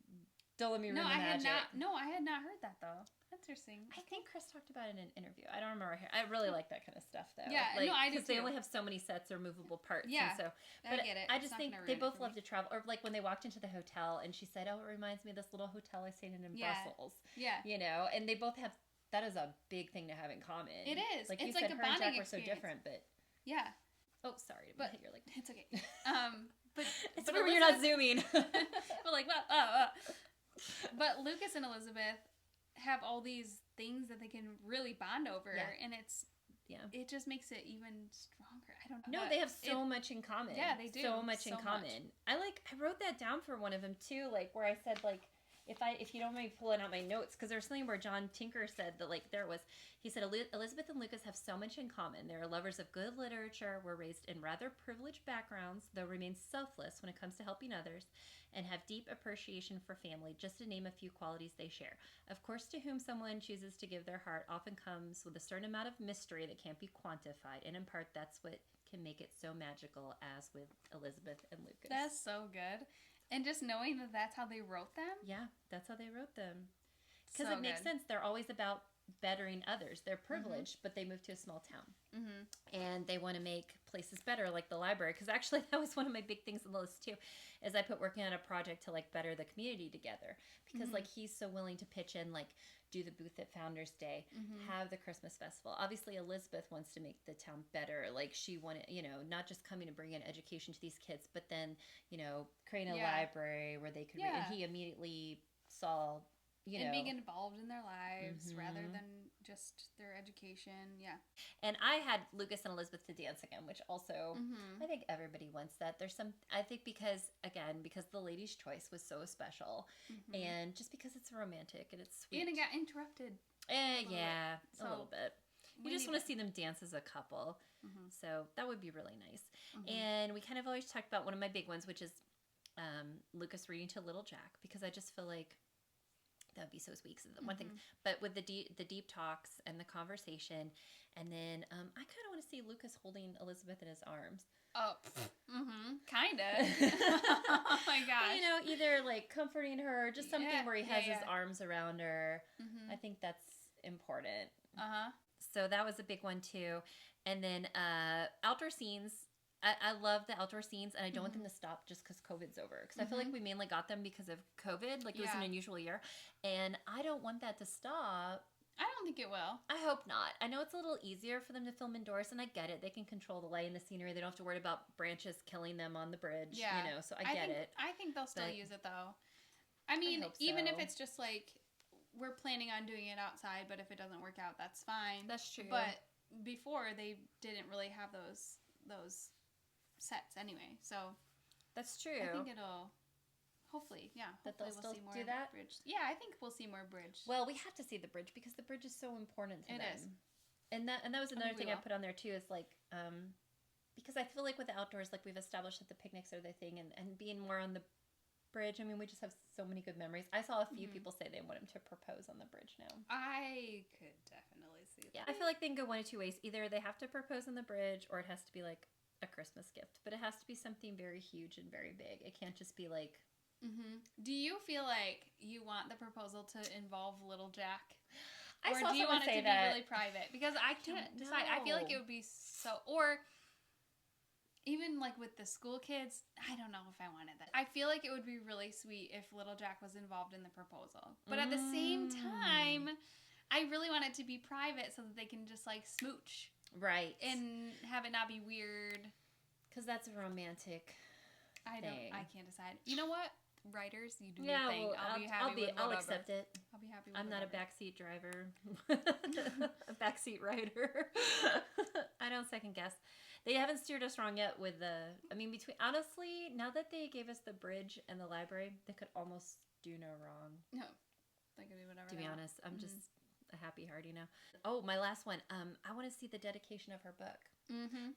don't let me ruin the magic. I had not heard that though. Interesting. I think Chris talked about it in an interview. I don't remember. I really like that kind of stuff though. Yeah, like, no, I do too. Because they only have so many sets or movable parts. Yeah, and so, but I get it. I just think they both love to travel. Or like when they walked into the hotel and she said, "Oh, it reminds me of this little hotel I stayed in Brussels." Yeah. You know, and they both have. That is a big thing to have in common. It is. Like it's you said, like a her and bonding Jack were so experience. different, but yeah. Oh, sorry. But you're like it's okay. But it's when you're not zooming. But like, well, but Lucas and Elizabeth have all these things that they can really bond over, and it just makes it even stronger. I don't know. No, they have so much in common. Yeah, they do. So much in common. I wrote that down for one of them too, like where I said like, if you don't mind pulling out my notes, because there's something where John Tinker said that like he said Elizabeth and Lucas have so much in common. They're lovers of good literature, were raised in rather privileged backgrounds, though remain selfless when it comes to helping others, and have deep appreciation for family, just to name a few qualities they share. Of course, to whom someone chooses to give their heart often comes with a certain amount of mystery that can't be quantified, and in part that's what can make it so magical, as with Elizabeth and Lucas. That's so good. And just knowing that that's how they wrote them? Yeah, that's how they wrote them. Because it makes sense. They're always about bettering others. They're privileged, but they moved to a small town. And they want to make places better, like the library. Because actually, that was one of my big things on the list, too, is I put working on a project to, like, better the community together. Because, like, he's so willing to pitch in, like, do the booth at Founders Day, have the Christmas festival. Obviously, Elizabeth wants to make the town better. Like, she wanted, you know, not just coming to bring in education to these kids, but then, you know, creating a library where they could read. And he immediately saw, you know. And being involved in their lives rather than just their education. Yeah. And I had Lucas and Elizabeth to dance again, which also, I think everybody wants that. There's I think because the Lady's Choice was so special. And just because it's romantic and it's sweet. And it got interrupted. A little bit. You just want to see them dance as a couple. So that would be really nice. And we kind of always talked about one of my big ones, which is Lucas reading to little Jack, because I just feel like that would be so sweet. One thing, but with the deep talks and the conversation, and then I kind of want to see Lucas holding Elizabeth in his arms. Oh, kind of. Oh my gosh. You know, either like comforting her, just something where he has his arms around her. I think that's important. So that was a big one too. And then outdoor scenes. I love the outdoor scenes, and I don't want them to stop just because COVID's over. Because I feel like we mainly got them because of COVID. Like, it was an unusual year. And I don't want that to stop. I don't think it will. I hope not. I know it's a little easier for them to film indoors, and I get it. They can control the light and the scenery. They don't have to worry about branches killing them on the bridge. Yeah. You know, so I get it. I think they'll still use it, though. I mean, even if it's just like, we're planning on doing it outside, but if it doesn't work out, that's fine. That's true. But before, they didn't really have those sets anyway, so that's true. I think it'll hopefully we'll see more do that. Bridge. Yeah, I think we'll see more bridge. Well, we have to see the bridge because the bridge is so important to them. It is. And that was another thing I put on there too, is like because I feel like with the outdoors, like we've established that the picnics are the thing, and being more on the bridge, I mean, we just have so many good memories. I saw a few people say they want him to propose on the bridge now. I could definitely see that. Yeah, I feel like they can go one of two ways. Either they have to propose on the bridge, or it has to be like a Christmas gift, but it has to be something very huge and very big. It can't just be like Do you feel like you want the proposal to involve little Jack? Or do you want it to be really private? Because I can't decide. I feel like it would be so, or even like with the school kids, I don't know if I wanted that. I feel like it would be really sweet if little Jack was involved in the proposal, but at the same time, I really want it to be private so that they can just like smooch. Right. And have it not be weird. Because that's a romantic thing. I can't decide. You know what? Writers, you do your thing. Well, I'll be happy with whatever. I'll accept it. I'll be happy with I'm whatever. not a backseat driver. A backseat writer. I don't second guess. They haven't steered us wrong yet with honestly, now that they gave us the bridge and the library, they could almost do no wrong. No. They could do whatever to be honest. I'm just a happy hearty now. Oh, my last one. I want to see the dedication of her book.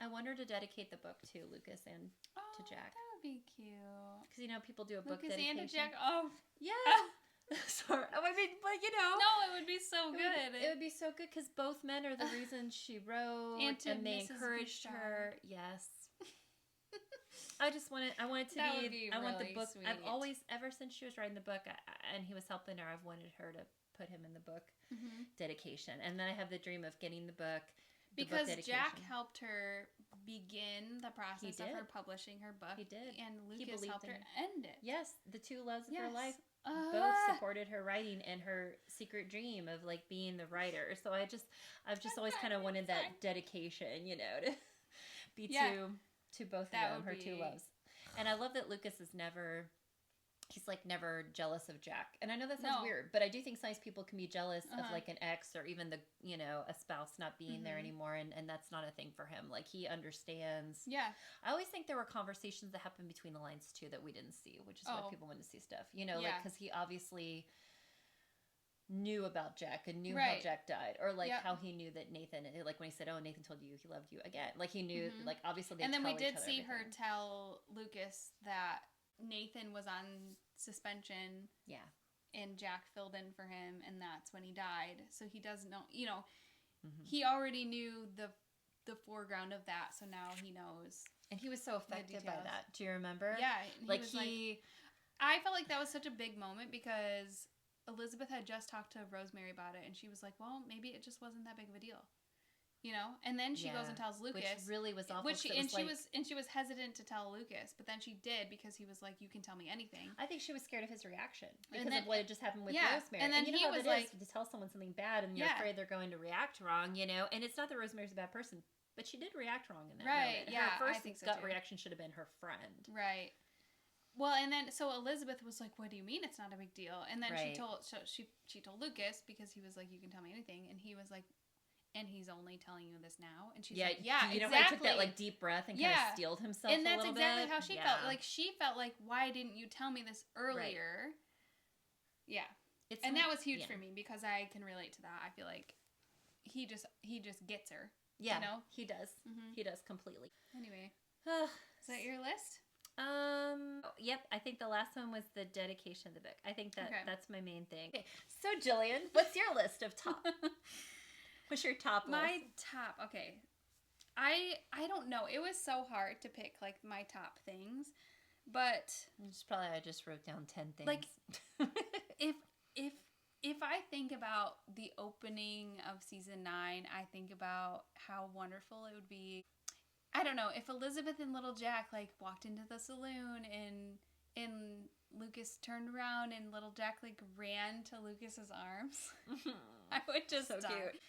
I want her to dedicate the book to Lucas and to Jack. That would be cute. Because, you know, people do a book Lucas dedication. and to Jack. Oh. Yeah. Sorry. I mean, but you know. No, it would be so good. It would be so good because both men are the reason she wrote. And they encouraged her. Yes. I want it to be I want the book. Sweet. I've always, ever since she was writing the book and he was helping her, I've wanted her to put him in the book dedication. And then I have the dream of getting the book. Because Jack helped her begin the process of her publishing her book. He did. And Lucas helped her end it. Yes. The two loves of her life both supported her writing and her secret dream of like being the writer. So I've just always kind of wanted that dedication, you know, to be to both of them, her two loves. And I love that Lucas is never jealous of Jack. And I know that sounds weird, but I do think sometimes people can be jealous of like an ex or even a spouse not being there anymore. And that's not a thing for him. Like, he understands. Yeah. I always think there were conversations that happened between the lines too that we didn't see, which is why people wanted to see stuff, like, because he obviously knew about Jack and knew how Jack died, or like how he knew that Nathan, like when he said, "Oh, Nathan told you he loved you again," like he knew, like obviously. And then we did see her tell Lucas that Nathan was on suspension. Yeah. And Jack filled in for him, and that's when he died. So he does know, he already knew the foreground of that, so now he knows. And he was so affected by that. Do you remember? Yeah. I felt like that was such a big moment because Elizabeth had just talked to Rosemary about it, and she was like, well, maybe it just wasn't that big of a deal. And then she goes and tells Lucas, which really was awful. She was hesitant to tell Lucas, but then she did because he was like, "You can tell me anything." I think she was scared of his reaction because of what had just happened with Rosemary. And then he was like, to tell someone something bad, and you're afraid they're going to react wrong, And it's not that Rosemary's a bad person, but she did react wrong in that moment. Yeah, her first I think so gut too. reaction should have been her friend. Right. Well, and then so Elizabeth was like, "What do you mean it's not a big deal?" And then she told Lucas because he was like, "You can tell me anything," and he was like. And he's only telling you this now. And she's like, yeah, exactly. How he took that like deep breath and kind of steeled himself a little bit? And that's exactly how she felt. Like, she felt like, why didn't you tell me this earlier? Right. Yeah. And that was huge for me because I can relate to that. I feel like he just gets her. Yeah, he does. Mm-hmm. He does completely. Anyway. Is that your list? Yep, I think the last one was the dedication of the book. I think that Okay. that's my main thing. Okay, so Jillian, what's your list of top? What's your top My list? top, okay. I don't know. It was so hard to pick like my top things, but I just wrote down 10 things. like if I think about the opening of season 9, I think about how wonderful it would be. I don't know, if Elizabeth and little Jack like walked into the saloon and Lucas turned around and little Jack like ran to Lucas's arms, I would just so die. cute.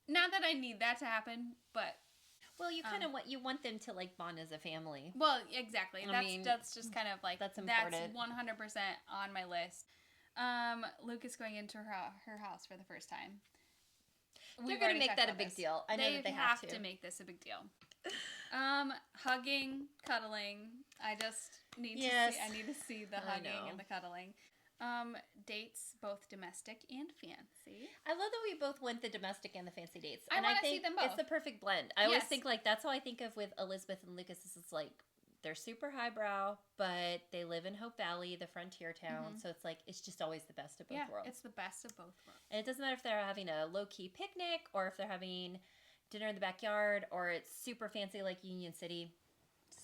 Not that I need that to happen, but Well, you kind of want them to like bond as a family. well, exactly. That's just kind of like that's important. That's 100% on my list. Lucas going into her house for the first time. They're going to make that a big deal. I know that they have to make this a big deal. Hugging, cuddling. I just need to see. I need to see the hugging and the cuddling. Dates, both domestic and fancy. I love that we both went the domestic and the fancy dates. I want to see them both. It's the perfect blend. I always think like that's how I think of with Elizabeth and Lucas. This is like they're super highbrow, but they live in Hope Valley, the frontier town. So it's like it's just always the best of both worlds. It's the best of both worlds. And it doesn't matter if they're having a low-key picnic or if they're having dinner in the backyard or it's super fancy like Union City.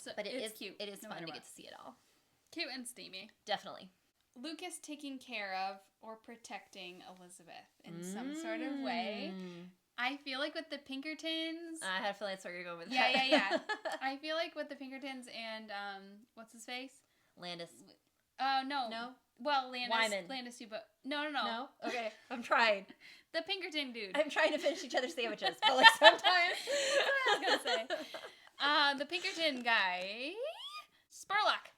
So but it's cute. It is fun to get to see it all. Cute and steamy. Definitely. Lucas taking care of or protecting Elizabeth in some sort of way. I feel like with the Pinkertons... I had a feeling that's where you're going with that. that. Yeah. I feel like with the Pinkertons and, what's his face? Landis. No. No? Well, Landis. Wyman. Landis too, but... No. No? Okay. I'm trying. The Pinkerton dude. I'm trying to finish each other's sandwiches, but like sometimes... That's what I was going to say. The Pinkerton guy... Spurlock.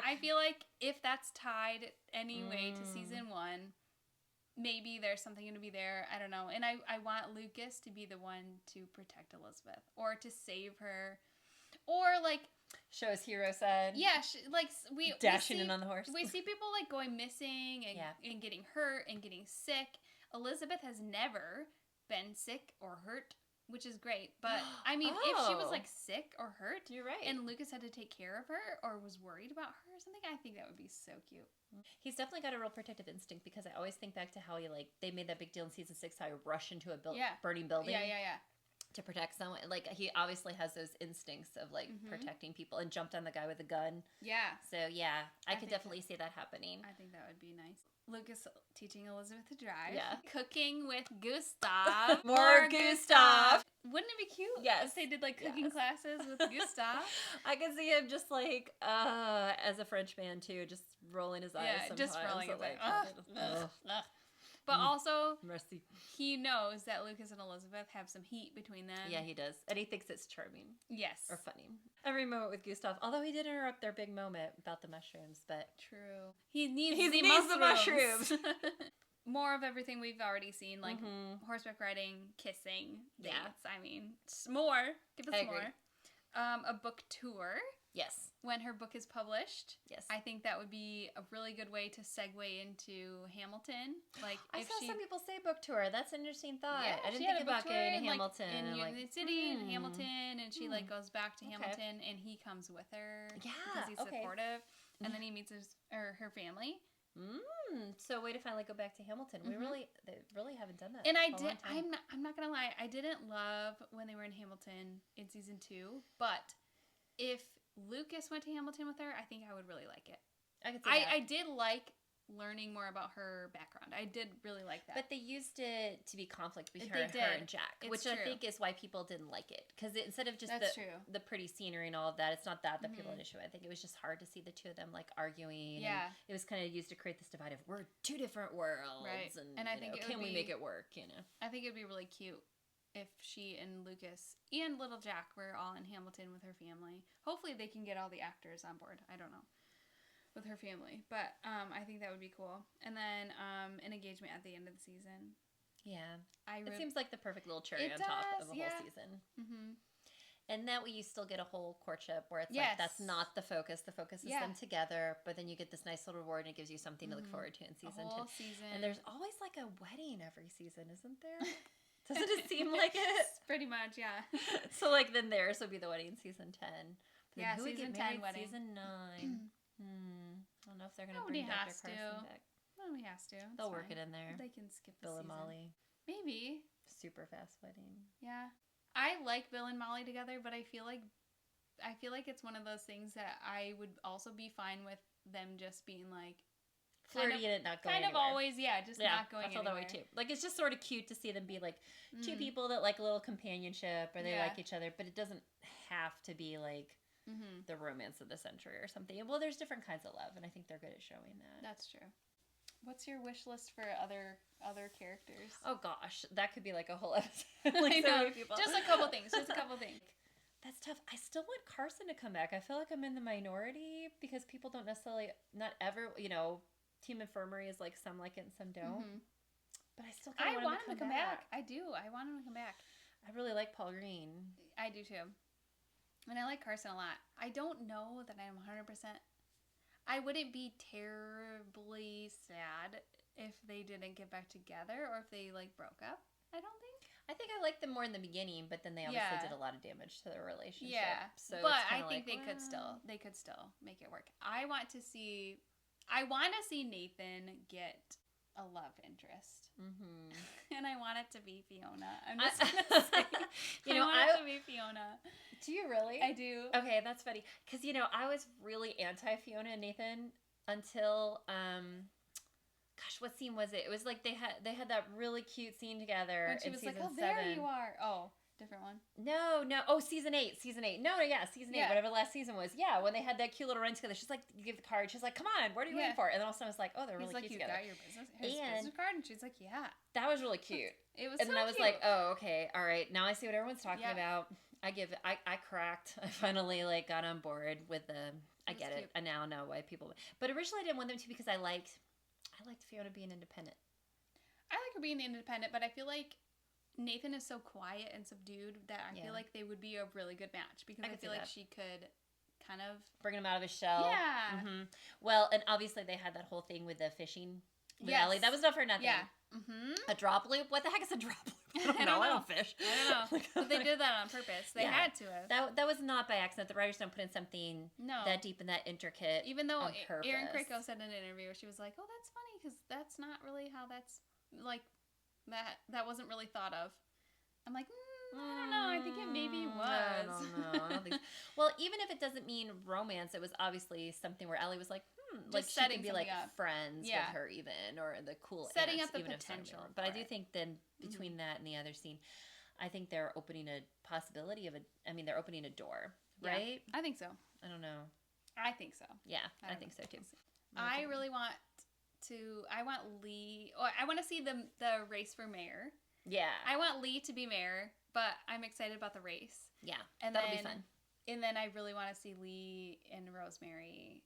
I feel like if that's tied anyway to season 1, maybe there's something going to be there. I don't know. And I want Lucas to be the one to protect Elizabeth or to save her. Or like... show his hero side. Yeah, we dashing see, in on the horse. We see people like going missing and getting hurt and getting sick. Elizabeth has never been sick or hurt, which is great. But I mean, if she was like sick or hurt, you're right, and Lucas had to take care of her or was worried about her or something, I think that would be so cute. He's definitely got a real protective instinct because I always think back to how they made that big deal in season 6, how he rushed into a burning building. Yeah. To protect someone. Like, he obviously has those instincts of, like, protecting people and jumped on the guy with a gun. Yeah. So, yeah, I could definitely see that happening. I think that would be nice. Lucas teaching Elizabeth to drive. Yeah. Cooking with Gustav. More Gustav. Wouldn't it be cute? Yes. If they did, like, cooking classes with Gustav. I could see him just, like, as a French man, too, just rolling his eyes sometimes. Just rolling his eyes. Ugh. But also, Mercy. He knows that Lucas and Elizabeth have some heat between them. Yeah, he does. And he thinks it's charming. Yes. Or funny. Every moment with Gustav. Although he did interrupt their big moment about the mushrooms, but... True. He needs the mushrooms. More of everything we've already seen, like horseback riding, kissing, dates. Yeah. I mean, more. Give us more. A book tour. Yes. When her book is published. Yes. I think that would be a really good way to segue into Hamilton. Like, I saw some people say book tour. That's an interesting thought. Yeah, I didn't think about going to Hamilton. In Union City and Hamilton, and she like goes back to Hamilton, and he comes with her. Yeah. Because he's supportive. And then he meets her family. So way to finally go back to Hamilton. They really haven't done that. And I'm not gonna lie, I didn't love when they were in Hamilton in season 2, but if Lucas went to Hamilton with her, I think I would really like it. I could see that. I did like learning more about her background. I did really like that. But they used it to be conflict between her and Jack, which true. I think is why people didn't like it. Because instead of just the pretty scenery and all of that, it's not that people had an issue. I think it was just hard to see the two of them like arguing. Yeah. And it was kind of used to create this divide of we're two different worlds. Right. And I think can we make it work, I think it would be really cute if she and Lucas and little Jack were all in Hamilton with her family. Hopefully they can get all the actors on board. I don't know. With her family. But I think that would be cool. And then an engagement at the end of the season. Yeah. It seems like the perfect little cherry on top of a whole season. Mm-hmm. And that way you still get a whole courtship where it's like that's not the focus. The focus is them together, but then you get this nice little reward and it gives you something to look forward to in season 2. And there's always like a wedding every season, isn't there? Doesn't it seem like it? Pretty much, yeah. So like then theirs will be the wedding in season 10. Then who would season get 10 married wedding. Season 9. I don't know if they're going to Nobody bring Dr. has Carson to. back. Nobody has to. It's They'll work fine. it in there. They can skip the Bill and season. Molly. Maybe. Super fast wedding. Yeah. I like Bill and Molly together, but I feel like it's one of those things that I would also be fine with them just being like Flirty and it not going kind of anywhere. always, just not going I feel anywhere. that way too. Like, it's just sort of cute to see them be like two people that like a little companionship or they like each other, but it doesn't have to be like the romance of the century or something. Well, there's different kinds of love, and I think they're good at showing that. That's true. What's your wish list for other characters? Oh gosh, that could be like a whole episode. Like, I know. so many people. Just a couple things. That's tough. I still want Carson to come back. I feel like I'm in the minority because people don't necessarily, not ever, Team Infirmary is like some like it and some don't. But I still kind of want him to come back. I do. I want him to come back. I really like Paul Green. I do too. And I like Carson a lot. I don't know that I'm 100%. I wouldn't be terribly sad if they didn't get back together or if they like broke up. I don't think. I think I liked them more in the beginning, but then they obviously did a lot of damage to their relationship. Yeah. So but I think they could still make it work. I want to see Nathan get a love interest. And I want it to be Fiona. I'm just going to say. I want it to be Fiona. Do you really? I do. Okay, that's funny. Because, I was really anti-Fiona and Nathan until, gosh, what scene was it? It was like they had that really cute scene together. When she was like, oh, 7. there you are. Oh, different one. No. Oh, season 8. Season 8. No, yeah, season 8, whatever the last season was. Yeah, when they had that cute little run together. She's like, you give the card. She's like, come on, what are you waiting for? And then all of a sudden I was like, oh, they're really cute together. He's like, you got your business card? And she's like, yeah. That was really cute. It was and then I was like, oh, okay, all right. Now I see what everyone's talking about. I cracked. I finally got on board with the. I get it. I now know why people. But originally I didn't want them to because I liked Fiona being independent. I like her being independent, but I feel like Nathan is so quiet and subdued that I feel like they would be a really good match because I feel like she could kind of bring him out of his shell. Yeah. Well, and obviously they had that whole thing with the fishing. Ellie. That was not for nothing. Yeah. A drop loop? What the heck is a drop loop? I don't know. I don't fish. I don't know. But they did that on purpose. They had to have. That was not by accident. The writers don't put in something that deep and that intricate. Even though on Erin Kricko said in an interview, she was like, "Oh, that's funny because that's not really how that's like that wasn't really thought of." I'm like, I don't know. I think it maybe was. I don't think so. Well, even if it doesn't mean romance, it was obviously something where Ellie was like, like she could be like friends with her even, or the cool setting aunts, up the even potential. But I do think then between that and the other scene, I think they're opening a possibility of they're opening a door, right? I think so. I don't know. I think so. Yeah, I think so too. I really want Lee. Or I want to see the race for mayor. Yeah. I want Lee to be mayor, but I'm excited about the race. Yeah, and that'll be fun. And then I really want to see Lee and Rosemary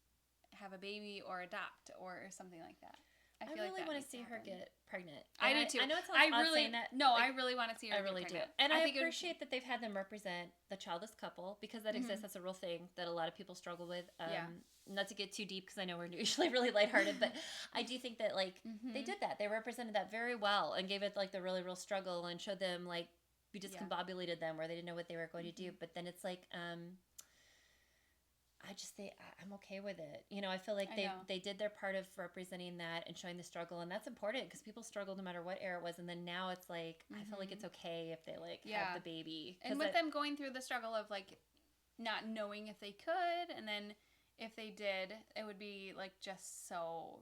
have a baby or adopt or something like that. I really want to see her get pregnant. I do too. I know it sounds odd saying that. No, I really want to see her get pregnant. I really do. And I appreciate that they've had them represent the childless couple because that exists. That's a real thing that a lot of people struggle with. Not to get too deep because I know we're usually really lighthearted, but I do think that they did that. They represented that very well and gave it the really real struggle and showed them we discombobulated them where they didn't know what they were going to do. But then it's I'm okay with it. I feel like they did their part of representing that and showing the struggle, and that's important because people struggle no matter what era it was. And then now it's I feel like it's okay if they have the baby. And with them going through the struggle of not knowing if they could, and then if they did, it would be just so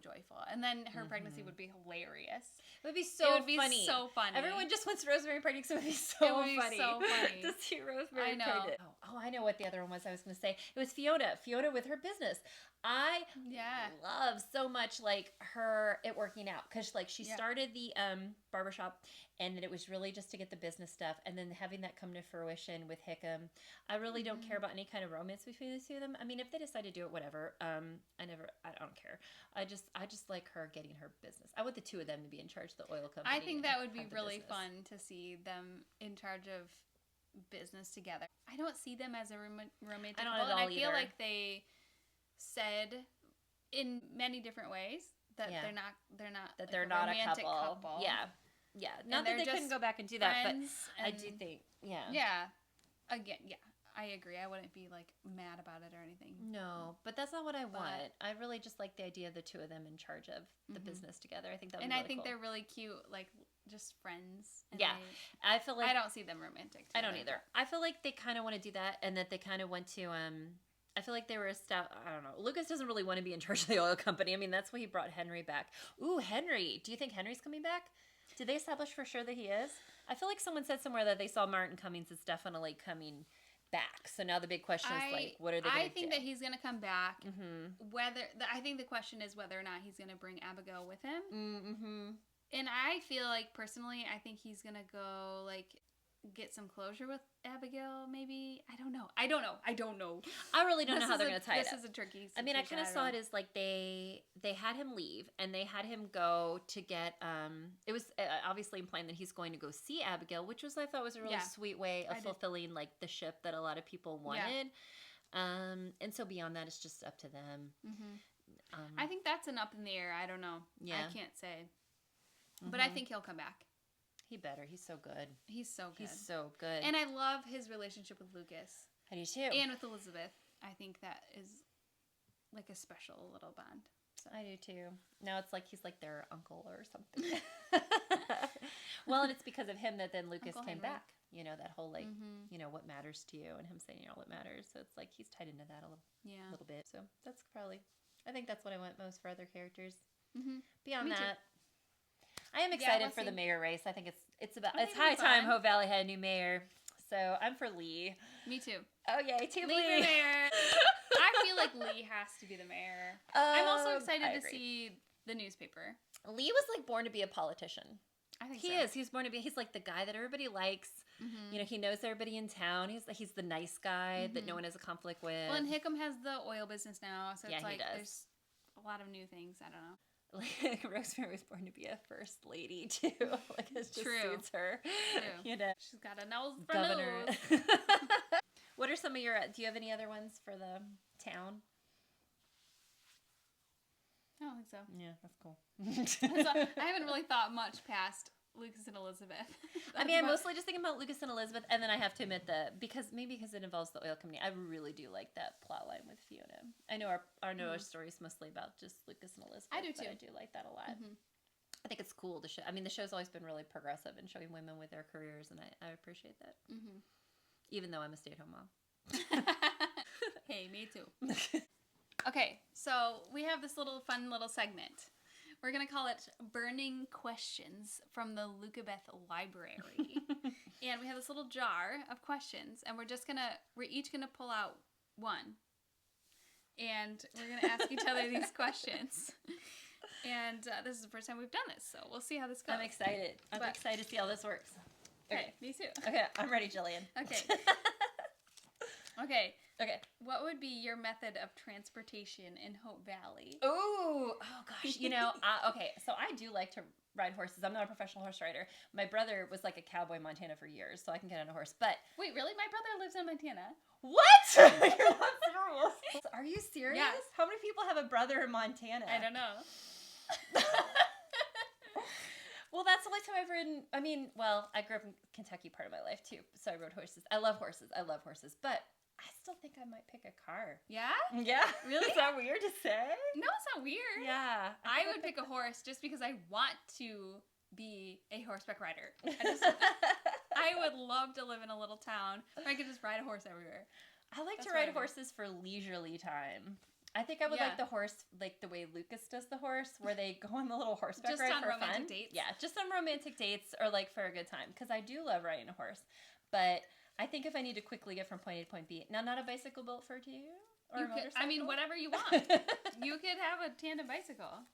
joyful. And then her pregnancy would be hilarious. It would be so funny. Everyone just wants Rosemary pregnant, so it would be so funny to see Rosemary pregnant. Oh, I know what the other one was I was going to say. It was Fiona with her business. I love so much it working out because she started the barbershop, and then it was really just to get the business stuff, and then having that come to fruition with Hickam. I really don't care about any kind of romance between the two of them. I mean, if they decide to do it, whatever. I don't care. I just like her getting her business. I want the two of them to be in charge of the oil company. I think that would be really fun to see them in charge of business together. I don't see them as a romantic couple, and I feel like they said in many different ways that they're not a couple. Yeah. Not that they couldn't go back and do that, but I do think, yeah. Again, I agree. I wouldn't be like mad about it or anything. No, but that's not what I want. I really just like the idea of the two of them in charge of the business together. I think that would be really I think cool. they're really cute, like just friends. And Yeah, I feel like I don't see them romantic together. I don't either. I feel like they kind of want to do that, and that they kind of want to. I feel like they were I don't know. Lucas doesn't really want to be in charge of the oil company. I mean, that's why he brought Henry back. Ooh, Henry. Do you think Henry's coming back? Did they establish for sure that he is? I feel like someone said somewhere that they saw Martin Cummings is definitely coming back. So now the big question is like, what are they going to do? I think that he's going to come back. I think the question is whether or not he's going to bring Abigail with him. And I feel like personally, I think he's going to go like get some closure with Abigail, maybe. I don't know. I really don't know how they're going to tie it up. This is a tricky situation. I mean, I kind of saw it as like they had him leave and they had him go to get, it was obviously implying that he's going to go see Abigail, which I thought was a really sweet way of fulfilling like the ship that a lot of people wanted. And so beyond that, it's just up to them. I think that's an up in the air. I don't know. Yeah. I can't say. But I think he'll come back. He better. He's so good. He's so good. And I love his relationship with Lucas. I do too. And with Elizabeth. I think that is like a special little bond. So. I do too. Now it's like he's like their uncle or something. Well, and it's because of him that then Lucas came back. You know, that whole like, you know, what matters to you and him saying all that matters. So it's like he's tied into that a little bit. So that's I think that's what I want most for other characters. Beyond that. I am excited for the mayor race. I think it's high time Hope Valley had a new mayor. So I'm for Lee. Me too. Oh yay, Team Lee. Lee for mayor. I feel like Lee has to be the mayor. I'm also excited to see the newspaper. Lee was like born to be a politician. I think he is. He's born to be. He's like the guy that everybody likes. You know, he knows everybody in town. He's the nice guy that no one has a conflict with. Well, and Hickam has the oil business now, so it's like there's a lot of new things. I don't know. Like Rosemary was born to be a first lady too. Like it just suits her. True. You know, she's got a nose for governor. nose. What are some of your? Do you have any other ones for the town? I don't think so. Yeah, that's cool. I haven't really thought much past Lucas and Elizabeth. I mean, I'm mostly just thinking about Lucas and Elizabeth, and then I have to admit that because it involves the oil company, I really do like that plot line with Fiona. I know our story is mostly about just Lucas and Elizabeth. I do too. But I do like that a lot. I think it's cool to show. I mean, the show's always been really progressive in showing women with their careers, and I appreciate that. Even though I'm a stay-at-home mom. Hey, me too. Okay, so we have this fun little segment. We're going to call it Burning Questions from the LucaBeth Library. And we have this little jar of questions, and we're each going to pull out one. And we're going to ask each other these questions. And this is the first time we've done this, so we'll see how this goes. I'm excited. I'm excited to see how this works. Okay, me too. Okay, I'm ready, Jillian. Okay. What would be your method of transportation in Hope Valley? Oh gosh. You know, okay, so I do like to ride horses. I'm not a professional horse rider. My brother was like a cowboy in Montana for years, so I can get on a horse. But wait, really? My brother lives in Montana. What? You're not serious? Are you serious? Yes. How many people have a brother in Montana? I don't know. Well, that's the only time I've ridden. I mean, I grew up in Kentucky part of my life too, so I rode horses. I love horses, but I still think I might pick a car. Yeah? Yeah. Really? Is that weird to say? No, it's not weird. Yeah. I would pick a horse just because I want to be a horseback rider. I would love to live in a little town where I could just ride a horse everywhere. I like to ride horses for leisurely time. I think I would like the horse, like the way Lucas does the horse, where they go on the little horseback ride for fun. Just on romantic dates? Yeah, just on romantic dates or like for a good time. Because I do love riding a horse. But I think if I need to quickly get from point A to point B, now not a bicycle built for you? Or a motorcycle? I mean, whatever you want. You could have a tandem bicycle.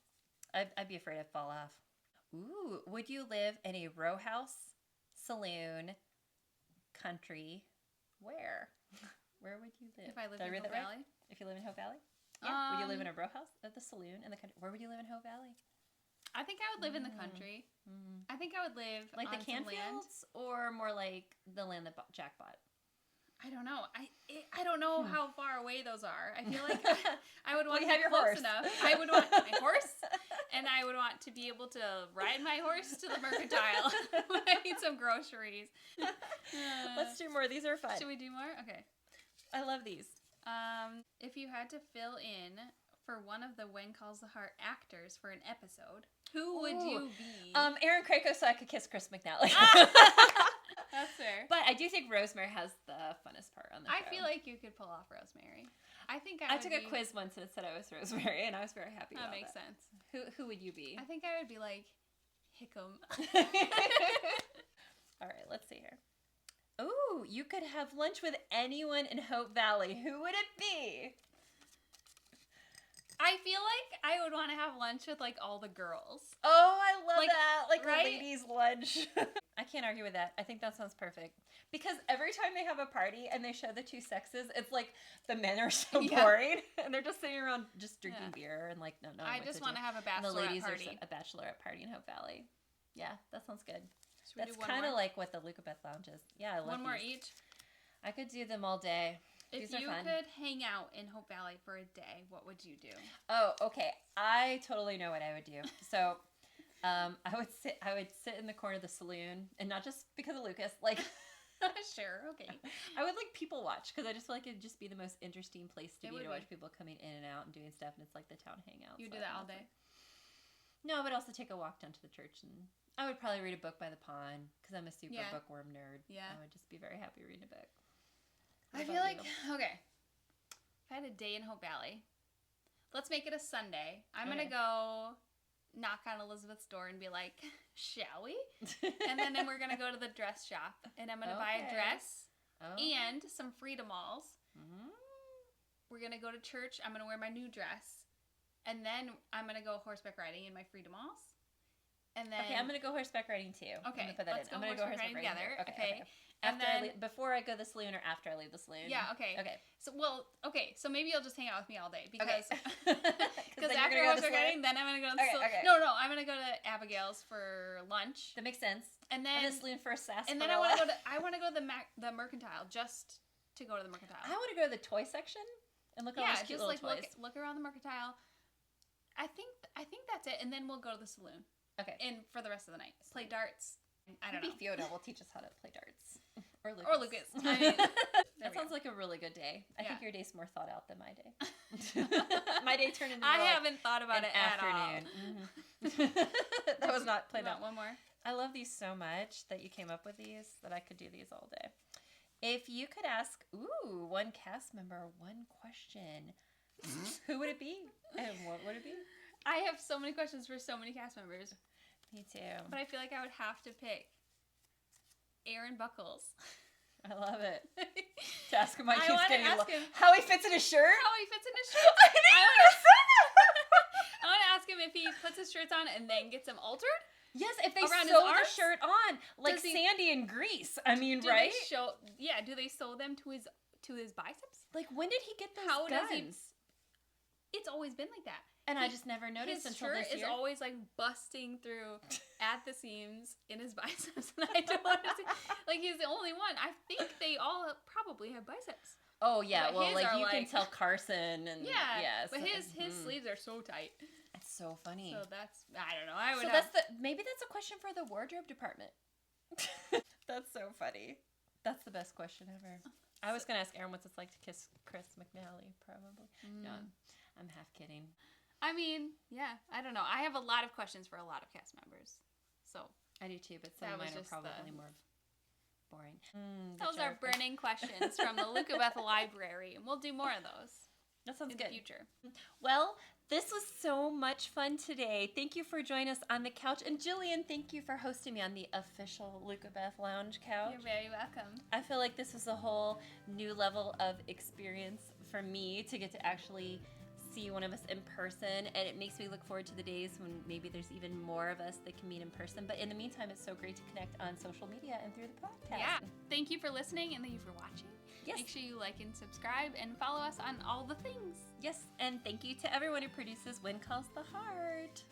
I'd be afraid I'd fall off. Ooh, would you live in a row house, saloon, country? Where? Where would you live? If I lived in Hope Valley? If you live in Hope Valley? Yeah. Would you live in a row house at the saloon in the country? Where would you live in Hope Valley? I think I would live in the country. I think I would live like on the Canfields or more like the land that Jack bought. I don't know. I don't know how far away those are. I feel like I would want to have be close enough. I would want my horse, and I would want to be able to ride my horse to the mercantile when I need some groceries. Let's do more. These are fun. Should we do more? Okay. I love these. If you had to fill in for one of the When Calls the Heart actors for an episode, who would you be? Aaron Krakow, so I could kiss Chris McNally. That's fair. But I do think Rosemary has the funnest part on the show. I feel like you could pull off Rosemary. I think I took a quiz once and it said I was Rosemary, and I was very happy about that. Makes that. sense. Who would you be? I think I would be like Hickam. All right, let's see here. Ooh, you could have lunch with anyone in Hope Valley. Who would it be? I feel like I would want to have lunch with like all the girls. Oh, I love that. Like right? a ladies' lunch. I can't argue with that. I think that sounds perfect. Because every time they have a party and they show the two sexes, it's like the men are so boring. And they're just sitting around just drinking beer and like, no. I just want to have a bachelorette and the ladies party. Are a bachelorette party in Hope Valley. Yeah, that sounds good. That's kind of like what the LucaBeth Lounge is. Yeah, I love one more these. each. I could do them all day. If you could hang out in Hope Valley for a day, what would you do? Oh, okay. I totally know what I would do. So, I would sit in the corner of the saloon, and not just because of Lucas. Like, sure, okay. I would like people watch because I just feel like it'd just be the most interesting place to be to watch people coming in and out and doing stuff, and it's like the town hangout. You do that all day? No, but also take a walk down to the church, and I would probably read a book by the pond because I'm a super bookworm nerd. Yeah, I would just be very happy reading a book. I feel like, okay, if I had a day in Hope Valley, let's make it a Sunday. I'm going to go knock on Elizabeth's door and be like, shall we? And then we're going to go to the dress shop, and I'm going to buy a dress and some Freedom Alls. Mm-hmm. We're going to go to church. I'm going to wear my new dress, and then I'm going to go horseback riding in my Freedom Alls. And then, okay, I'm going to go horseback riding too. Okay, let's go horseback riding together. Okay. Before I go to the saloon or after I leave the saloon? Yeah, okay. Okay. So maybe you'll just hang out with me all day because because after horseback riding, then I'm going to go to the saloon. Okay. No, I'm going to go to Abigail's for lunch. That makes sense. And then the saloon for a sarsaparilla. And then I want to go to the Mercantile just to go to the Mercantile. I want to go to the toy section and look at all those cute little toys. Look around the Mercantile. I think that's it, and then we'll go to the saloon. Okay. And for the rest of the night, play darts. I don't know. Maybe Fiona will teach us how to play darts. Or Lucas. I mean, that sounds like a really good day. I think your day's more thought out than my day. My day turned into I haven't thought about it afternoon. At all. Mm-hmm. That was not played out. One more. I love these so much that you came up with these that I could do these all day. If you could ask, one cast member one question, who would it be? And what would it be? I have so many questions for so many cast members. Me too. But I feel like I would have to pick Aaron Buckles. I love it. To ask him how he fits in his shirt. How he fits in his shirt. I want to ask him if he puts his shirts on and then gets them altered. Yes, if they sew the shirt on, like Sandy in Grease. I mean, right? Do they sew them to his biceps? Like, when did he get those guns? It's always been like that. And I just never noticed until this year. His shirt is always like busting through at the seams in his biceps, and I don't want to see. Like, he's the only one. I think they all probably have biceps. Oh yeah, well, like you can tell Carson and but his sleeves are so tight. It's so funny. So I don't know. Maybe that's a question for the wardrobe department. That's so funny. That's the best question ever. I was gonna ask Aaron what's it's like to kiss Chris McNally, probably. No, I'm half kidding. I mean, yeah, I don't know. I have a lot of questions for a lot of cast members. So I do too, but some of mine are probably more boring. Those are burning questions from the LucaBeth Library, and we'll do more of those. That sounds good. In the future. Well, this was so much fun today. Thank you for joining us on the couch. And Jillian, thank you for hosting me on the official LucaBeth Lounge couch. You're very welcome. I feel like this was a whole new level of experience for me to get to actually see one of us in person, and it makes me look forward to the days when maybe there's even more of us that can meet in person. But in the meantime, it's so great to connect on social media and through the podcast. Yeah. Thank you for listening, and thank you for watching. Yes. Make sure you like and subscribe and follow us on all the things. Yes, and thank you to everyone who produces When Calls the Heart.